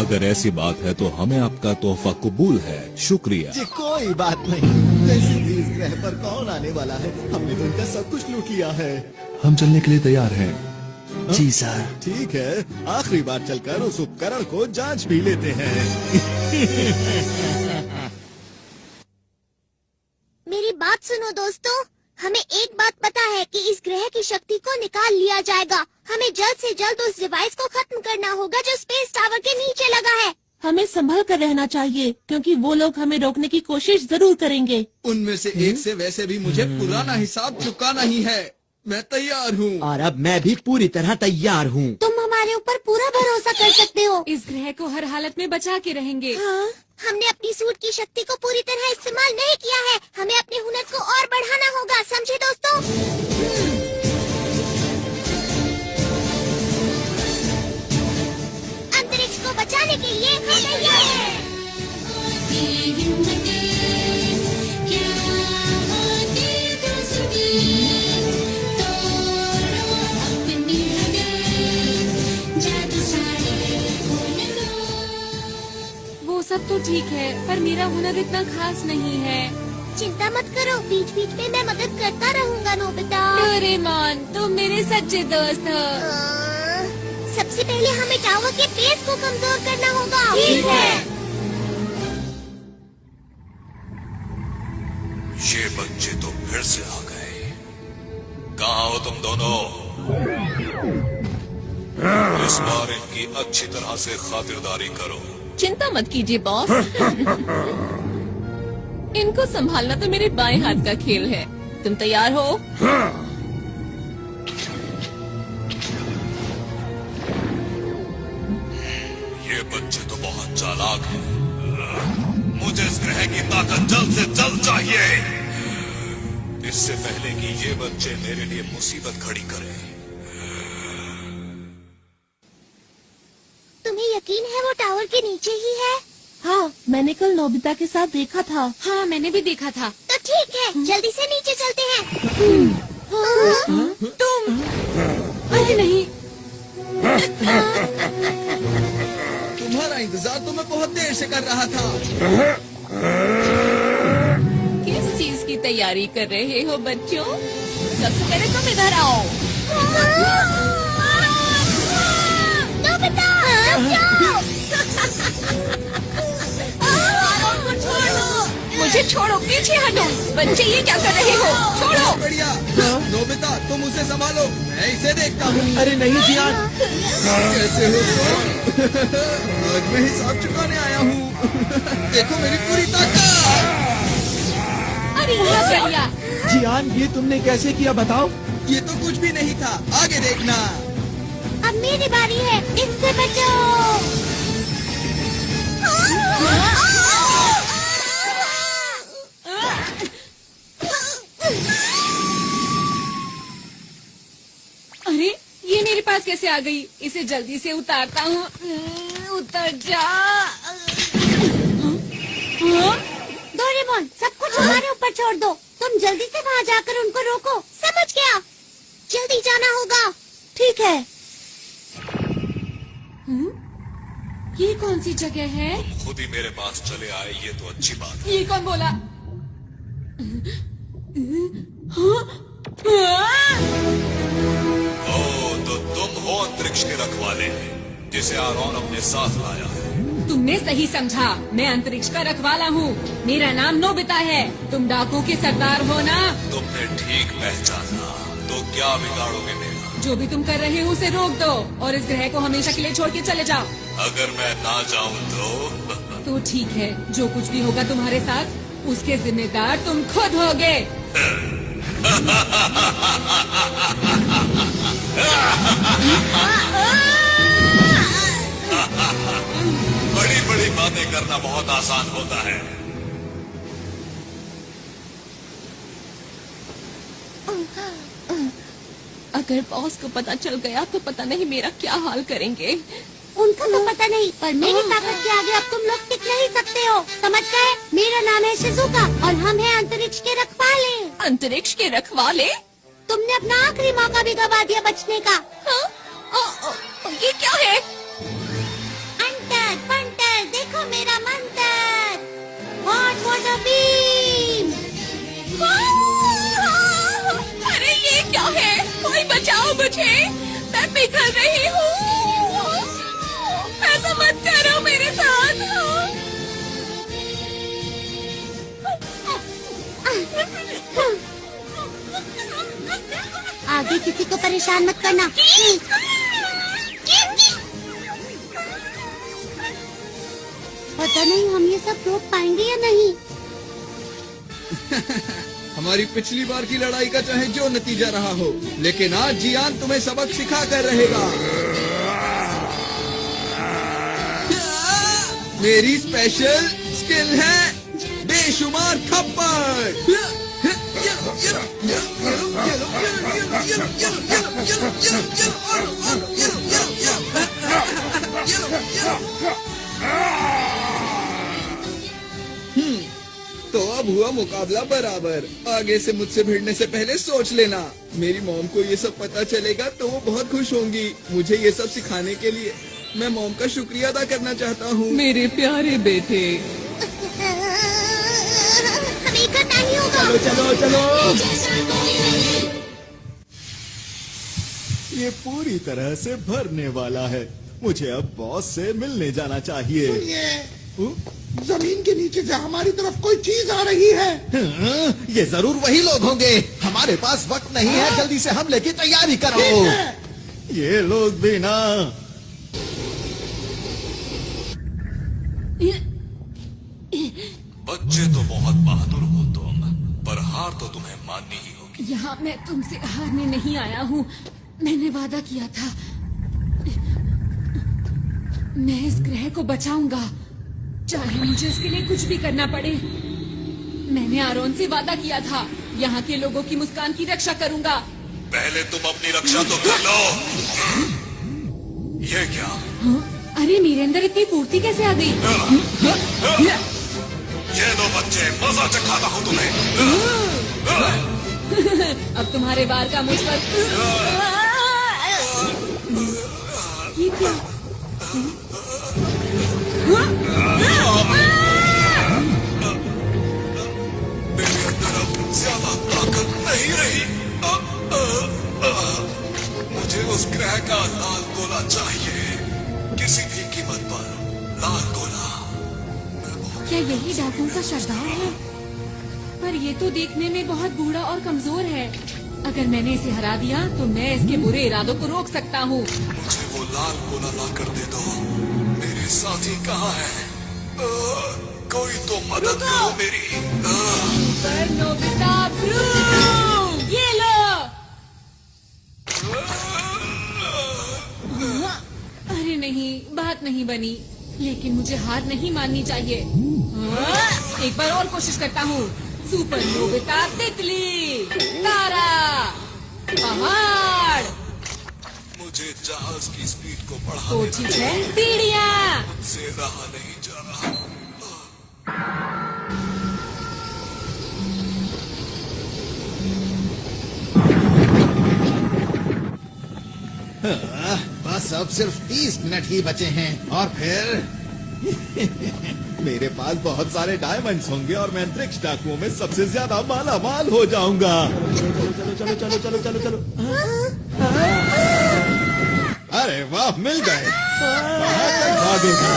अगर ऐसी बात है तो हमें आपका तोहफा कबूल है। शुक्रिया जी कोई बात नहीं। वैसे भी इस ग्रह पर कौन आने वाला है? हमने तो उनका सब कुछ लूट लिया है। हम चलने के लिए तैयार हैं। जी सर। ठीक है, आखिरी बार चलकर उस उपकरण को जांच भी लेते हैं। मेरी बात सुनो दोस्तों, हमें एक बात पता है कि इस ग्रह की शक्ति को निकाल लिया जाएगा। हमें जल्द से जल्द उस डिवाइस को खत्म करना होगा जो स्पेस टावर के नीचे लगा है। हमें संभल कर रहना चाहिए, क्योंकि वो लोग हमें रोकने की कोशिश जरूर करेंगे। उनमें से एक से वैसे भी मुझे पुराना हिसाब चुकाना ही है। मैं तैयार हूँ। और अब मैं भी पूरी तरह तैयार हूँ। तुम हमारे ऊपर पूरा भरोसा कर सकते हो। इस ग्रह को हर हालत में बचा के रहेंगे। हाँ, हमने अपनी सूट की शक्ति को पूरी तरह इस्तेमाल नहीं किया है। हमें अपने हुनर को और बढ़ाना होगा, समझे दोस्तों? अंतरिक्ष को बचाने के लिए हम तैयार हैं। वो सब तो ठीक है, पर मेरा हुनर इतना खास नहीं है। चिंता मत करो, बीच बीच में मैं मदद करता रहूंगा नोबिता। डोरेमोन, तुम मेरे सच्चे दोस्त हो। सबसे पहले हमें टावर के बेस को कमजोर करना होगा। ठीक है। ये बच्चे तो फिर से आ गए। कहाँ हो तुम दोनों? इस बार इनकी अच्छी तरह से खातिरदारी करो। चिंता मत कीजिए बॉस। इनको संभालना तो मेरे बाएं हाथ का खेल है। तुम तैयार हो? ये बच्चे तो बहुत चालाक हैं। मुझे इस ग्रह की ताकत जल्द से जल्द चाहिए, इससे पहले कि ये बच्चे मेरे लिए मुसीबत खड़ी करें। तुम्हें यकीन है वो टावर के नीचे ही है? हाँ, मैंने कल नोबिता के साथ देखा था। हाँ, मैंने भी देखा था। तो ठीक है, जल्दी से नीचे चलते हैं। तुम? अरे नहीं। तुम्हारा इंतजार तो मैं बहुत देर से कर रहा था। किस चीज की तैयारी कर रहे हो बच्चों? सबसे पहले तुम इधर आओ। नोबिता, मुझे मुझे छोड़ो, पीछे हटो। बच्चे ये क्या कर रहे हो? छोड़ो। बढ़िया। नोबिता तुम उसे संभालो, मैं इसे देखता हूँ। अरे नहीं जियान। कैसे हो तुम? आज मैं हिसाब चुकाने आया हूँ। देखो मेरी पूरी ताकत। अरे क्या कर लिया? जियान ये तुमने कैसे किया बताओ? ये तो कुछ भी नहीं था, आगे देखना। अब मेरी बारी है, इससे बचो। अरे ये मेरे पास कैसे आ गई? इसे जल्दी से उतारता हूँ। उतर जा। डोरेमोन, सब कुछ हमारे ऊपर छोड़ दो। तुम जल्दी से वहाँ जाकर उनको रोको। समझ गया? जल्दी जाना होगा। ठीक है। ये कौन सी जगह है? खुद ही मेरे पास चले आए, ये तो अच्छी बात है। ये कौन बोला? तो तुम हो अंतरिक्ष के रखवाले, जिसे आरोन अपने साथ लाया है। तुमने सही समझा, मैं अंतरिक्ष का रखवाला हूँ। मेरा नाम नोबिता है। तुम डाकू के सरदार हो ना? तुमने ठीक पहचाना। तो क्या बिगाड़ोगे मेरा? जो भी तुम कर रहे हो उसे रोक दो और इस ग्रह को हमेशा के लिए छोड़ के चले जाओ। अगर मैं ना जाऊँ तो ठीक है, जो कुछ भी होगा तुम्हारे साथ उसके जिम्मेदार तुम खुद होगे। बड़ी बड़ी बातें करना बहुत आसान होता है। अगर बॉस को पता चल गया तो पता नहीं मेरा क्या हाल करेंगे। उनको तो पता नहीं, पर मेरी ताकत के आगे अब तुम लोग टिक नहीं सकते हो। समझ गए? मेरा नाम है शिजुका और हम हैं अंतरिक्ष के रखवाले। अंतरिक्ष के रखवाले? तुमने अपना आखिरी मौका भी गवा दिया बचने का। हाँ? ये क्या है? अंतर पंटर, देखो मेरा मंत्र। Hot water beam. अरे ये क्या है? कोई बचाओ मुझे, मैं पिघल रही हूँ। ऐसा मत करो मेरे साथ। आगे किसी को परेशान मत करना। पता नहीं हम ये सब रोक पाएंगे या नहीं। हमारी पिछली बार की लड़ाई का चाहे जो नतीजा रहा हो, लेकिन आज जियान तुम्हें सबक सिखा कर रहेगा। मेरी स्पेशल स्किल है बेशुमार थप्पड़। तो अब हुआ मुकाबला बराबर। आगे से मुझसे भिड़ने से पहले सोच लेना। मेरी मॉम को ये सब पता चलेगा तो वो बहुत खुश होंगी। मुझे ये सब सिखाने के लिए मैं मॉम का शुक्रिया अदा करना चाहता हूँ। मेरे प्यारे बेटे, हमें करना ही होगा। चलो चलो चलो। ये पूरी तरह से भरने वाला है। मुझे अब बॉस से मिलने जाना चाहिए। जमीन के नीचे से हमारी तरफ कोई चीज आ रही है। ये जरूर वही लोग होंगे। हमारे पास वक्त नहीं है, जल्दी से हमले की तैयारी करो। ये लोग भी ना। बच्चे तो बहुत बहादुर हो तुम, पर हार तो तुम्हें माननी ही होगी। यहाँ मैं तुमसे हारने नहीं आया हूँ। मैंने वादा किया था, मैं इस ग्रह को बचाऊंगा, चाहे मुझे इसके लिए कुछ भी करना पड़े। मैंने आरोन से वादा किया था, यहाँ के लोगों की मुस्कान की रक्षा करूंगा। पहले तुम अपनी रक्षा तो कर लो। ये क्या? अरे मेरे अंदर इतनी फुर्ती कैसे आ गई? ये दो बच्चे, मजा चखाता हूँ तुम्हें। अब तुम्हारे बार का मुझ पर ये क्या? मेरे अंदर अब ज्यादा ताकत नहीं रही। मुझे उस ग्रह का लाल गोला चाहिए, किसी भी कीमत पर लाल गोला। क्या यही डाकुओं का सरदार है? पर ये तो देखने में बहुत बूढ़ा और कमजोर है। अगर मैंने इसे हरा दिया तो मैं इसके बुरे इरादों को रोक सकता हूँ। मुझे वो लाल गोला ला कर दे दो। मेरे साथी कहाँ है? कोई तो मदद करो मेरी। पर नोबिता ब्रू, ये लो। अरे नहीं, बात नहीं बनी, लेकिन मुझे हार नहीं माननी चाहिए। एक बार और कोशिश करता हूँ। सुपर नोबिता तितली, तारा, पहाड़। मुझे जहाज की स्पीड को बढ़ा तो ठीक है, सीढ़ियाँ। से रहा नहीं जा रहा। बस अब सिर्फ 30 मिनट ही बचे हैं और फिर मेरे पास बहुत सारे डायमंड्स होंगे और मैं अंतरिक्ष डाकुओं में सबसे ज्यादा माला माल हो जाऊंगा। चलो चलो चलो चलो चलो चलो। अरे वाह, मिल गए। भागेगा।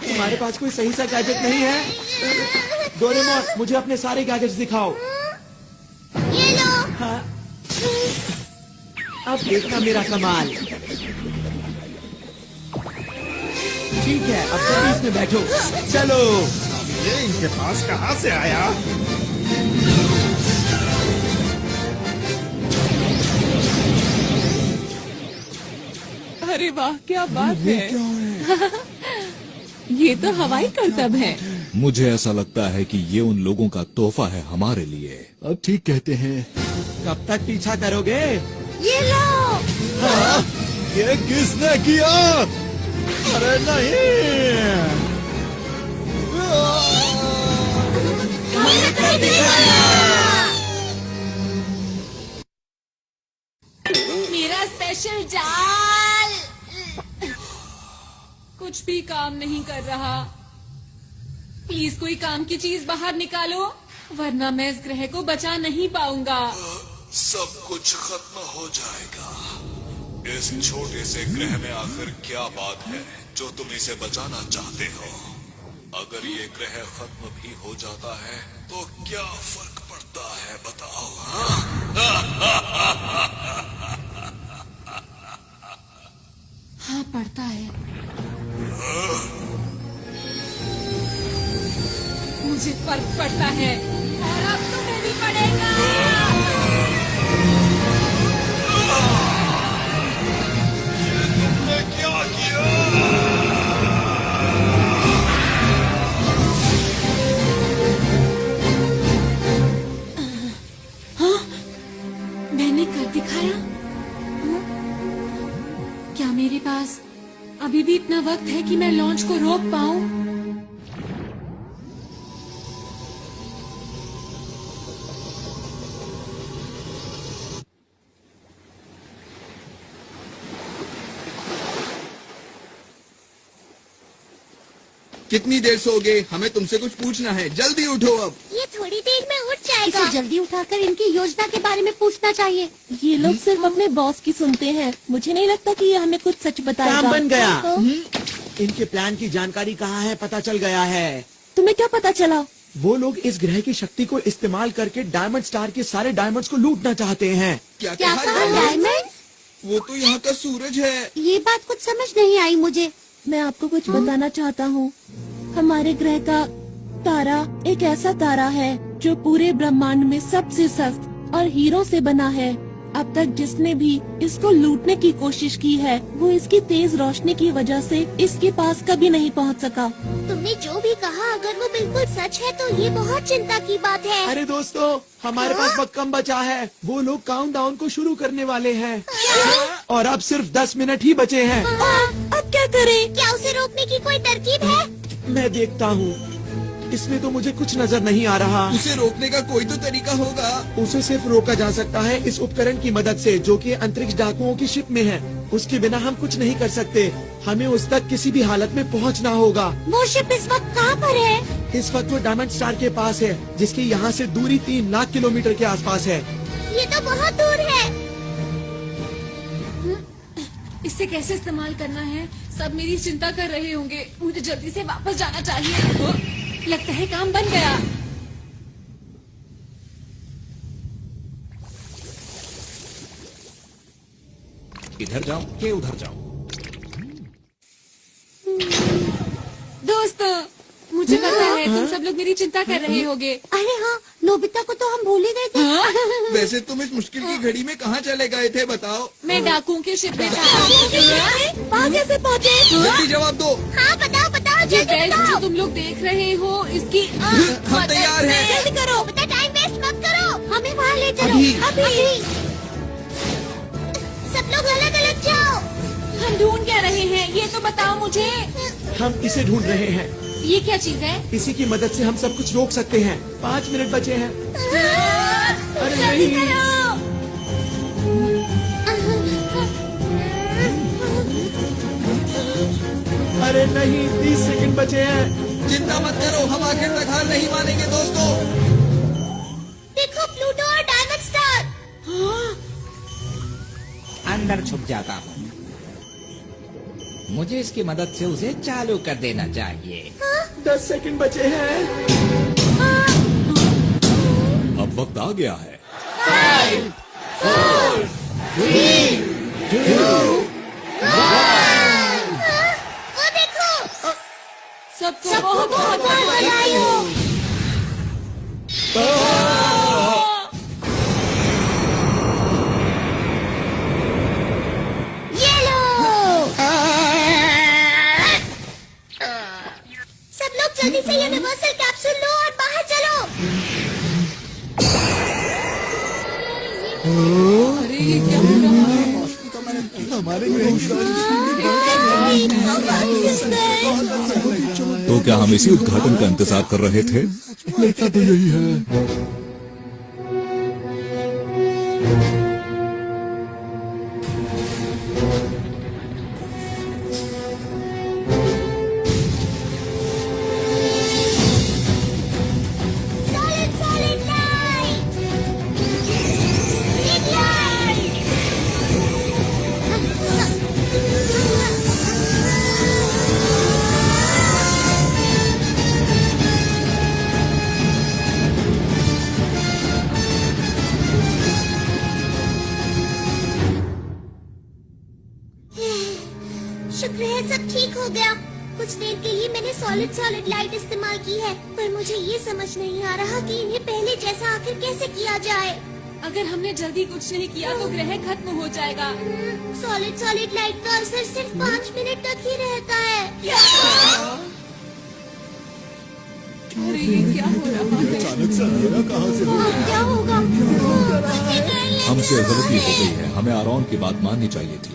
तुम्हारे पास कोई सही सा गैजेट नहीं है? डोरेमोन, मुझे अपने सारे गैजेट्स दिखाओ। ये लो। हाँ। अब देखना मेरा कमाल। ठीक है, अब जल्दी इसमें बैठो। चलो। ये इनके पास कहाँ से आया? अरे वाह, क्या बात है। ये तो हवाई करतब है। मुझे ऐसा लगता है कि ये उन लोगों का तोहफा है हमारे लिए। अब ठीक कहते हैं। कब तक पीछा करोगे? ये लो। हाँ, ये किसने किया? अरे मेरा स्पेशल जाल कुछ भी काम नहीं कर रहा। प्लीज कोई काम की चीज बाहर निकालो, वरना मैं इस ग्रह को बचा नहीं पाऊंगा। सब कुछ खत्म हो जाएगा। इस छोटे से ग्रह में आखिर क्या बात है जो तुम इसे बचाना चाहते हो? अगर ये ग्रह खत्म भी हो जाता है तो क्या फर्क पड़ता है, बताओ? हाँ, पड़ता है। मुझे फर्क पड़ता है और अब तुम्हें भी पड़ेगा। तुमने क्या किया? हाँ, मैंने कर दिखाया। हाँ? क्या मेरे पास अभी भी इतना वक्त है कि मैं लॉन्च को रोक पाऊं? कितनी देर सोगे? हमें तुमसे कुछ पूछना है, जल्दी उठो अब। ये थोड़ी देर में उठ जाएगा। इसे जल्दी उठाकर इनकी योजना के बारे में पूछना चाहिए। ये लोग सिर्फ अपने बॉस की सुनते हैं। मुझे नहीं लगता कि ये हमें कुछ सच बताएगा। काम बन गया। तो? इनके प्लान की जानकारी कहाँ है, पता चल गया है। तुम्हें क्या पता चला? वो लोग इस ग्रह की शक्ति को इस्तेमाल करके डायमंड स्टार के सारे डायमंड्स को लूटना चाहते हैं। क्या क्या कहा? डायमंड? वो तो यहाँ का सूरज है। ये बात कुछ समझ नहीं आई मुझे। मैं आपको कुछ बताना चाहता हूँ। हमारे ग्रह का तारा एक ऐसा तारा है जो पूरे ब्रह्मांड में सबसे सख्त और हीरो से बना है। अब तक जिसने भी इसको लूटने की कोशिश की है वो इसकी तेज रोशनी की वजह से इसके पास कभी नहीं पहुंच सका। तुमने जो भी कहा अगर वो बिल्कुल सच है तो ये बहुत चिंता की बात है। अरे दोस्तों, हमारे पास वक्त कम बचा है। वो लोग काउंटडाउन को शुरू करने वाले हैं और अब सिर्फ 10 मिनट ही बचे हैं। अब क्या करें? क्या उसे रोकने की कोई तरकीब है? मैं देखता हूँ। इसमें तो मुझे कुछ नजर नहीं आ रहा। उसे रोकने का कोई तो तरीका होगा। उसे सिर्फ रोका जा सकता है इस उपकरण की मदद से जो कि अंतरिक्ष डाकुओं की शिप में है। उसके बिना हम कुछ नहीं कर सकते। हमें उस तक किसी भी हालत में पहुंचना होगा। वो शिप इस वक्त कहाँ पर है? इस वक्त वो डायमंड स्टार के पास है, जिसकी यहाँ से दूरी 3 लाख किलोमीटर के आसपास है। ये तो बहुत दूर है। इस इसे कैसे इस्तेमाल करना है? सब मेरी चिंता कर रहे होंगे। मुझे जल्दी से वापस जाना चाहिए। लगता है काम बन गया। इधर जाओ कि उधर जाओ? दोस्तों, मुझे पता है तुम सब लोग मेरी चिंता कर रहे होगे। अरे हाँ, नोबिता को तो हम भूल ही गए थे। वैसे तुम इस मुश्किल की घड़ी में कहाँ चले गए थे बताओ? मैं डाकुओं के शिप में था। वहाँ कैसे पहुँचे? जल्दी जवाब दो। हाँ बताओ बताओ ये जल्दी बेल्ट बताओ। जो तुम लोग देख रहे हो, इसकी हम तैयार हैं। जल्दी करो, बेटा टाइम वेस्ट मत करो। हमें वहाँ ले चलो। अभी। अभी। सब लोग अलग अलग जाओ। हम ढूंढ क्या रहे हैं? ये तो बताओ मुझे। हम इसे ढूंढ रहे हैं। ये क्या चीज है? इसी की मदद से हम सब कुछ रोक सकते हैं। 5 मिनट बचे हैं। अरे जल्दी नहीं। करो। अरे नहीं, 30 सेकंड बचे हैं। चिंता मत करो, हम आखिर तक हार नहीं मानेंगे दोस्तों। देखो प्लूटो और डायमंड स्टार। अंदर छुप जाता हूँ। मुझे इसकी मदद से उसे चालू कर देना चाहिए। 10 सेकंड बचे हैं। अब वक्त आ गया है। 5, 4, 3, 2, 1। वो देखो। सबको बहुत बहुत बधाई हो। ये लो। सब लोग जल्दी से यूनिवर्सल कैप्सूल लो और बाहर चलो। अरे ये क्या हो रहा है? हमारे तो क्या हम इसी उद्घाटन का इंतजार कर रहे थे? लगता तो यही है। Solid, solid light. Big light. शुक्र है सब ठीक हो गया। कुछ देर के लिए मैंने सॉलिड लाइट इस्तेमाल की है, पर मुझे ये समझ नहीं आ रहा कि इन्हें पहले जैसा आखिर कैसे किया जाए। अगर हमने जल्दी कुछ नहीं किया तो ग्रह खत्म हो जाएगा। सॉलिड लाइट का असर सिर्फ 5 मिनट तक ही रहता है। अरे ये क्या हो रहा है? अचानक से अंधेरा कहाँ से हो गया? क्या होगा? हमसे गलती हो गई है। हमें आरोन की बात माननी चाहिए थी।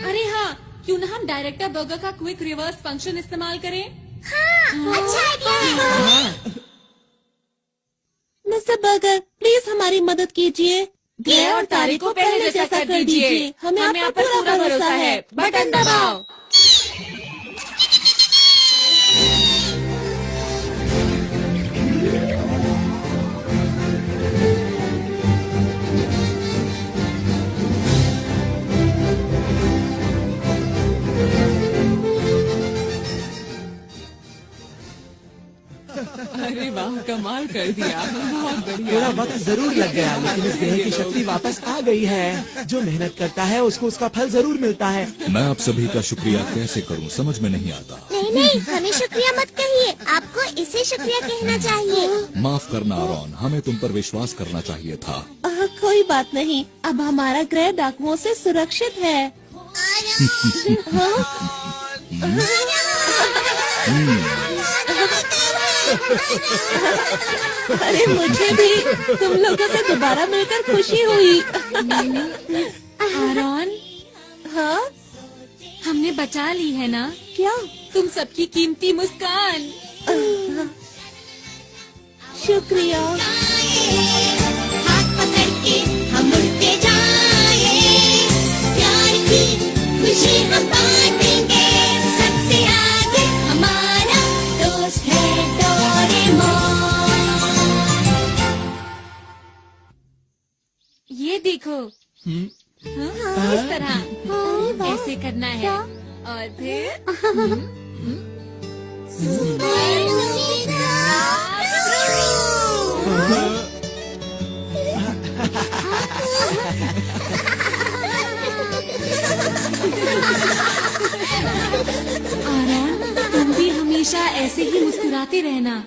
अरे हाँ, क्यों ना हम डायरेक्टर बर्गर का क्विक रिवर्स फंक्शन इस्तेमाल करें? हाँ, अच्छा आइडिया है। मिस्टर बर्गर, प्लीज हमारी मदद कीजिए। ग्रह और तारे को पहले जैसा कर दीजिए। हमें आप पर पूरा भरोसा है। बटन दबाओ। अरे वाह, कमाल कर दिया। बहुत बढ़िया। थोड़ा वक्त जरूर लग गया, लेकिन इस ग्रह की शक्ति वापस आ गई है। जो मेहनत करता है उसको उसका फल जरूर मिलता है। मैं आप सभी का शुक्रिया कैसे करूं, समझ में नहीं आता। नहीं, हमें शुक्रिया मत कहिए, आपको इसे शुक्रिया कहना चाहिए। माफ करना आरोन, हमें तुम पर विश्वास करना चाहिए था। कोई बात नहीं, अब हमारा ग्रह डाकुओं से सुरक्षित है। अरे मुझे भी तुम लोगों से दोबारा मिलकर खुशी हुई। आरोन, हाँ, हमने बचा ली है ना? क्या? तुम सबकी कीमती मुस्कान। शुक्रिया। हाथ पकड़ के हम उड़ते जाए, प्यार की खुशी हम बांटेंगे। सबसे आगे हमारा दोस्त है डोरेमोन। ये देखो। हाँ, इस तरह। से करना है। और फिर आरोन, तुम भी हमेशा ऐसे ही मुस्कुराते रहना।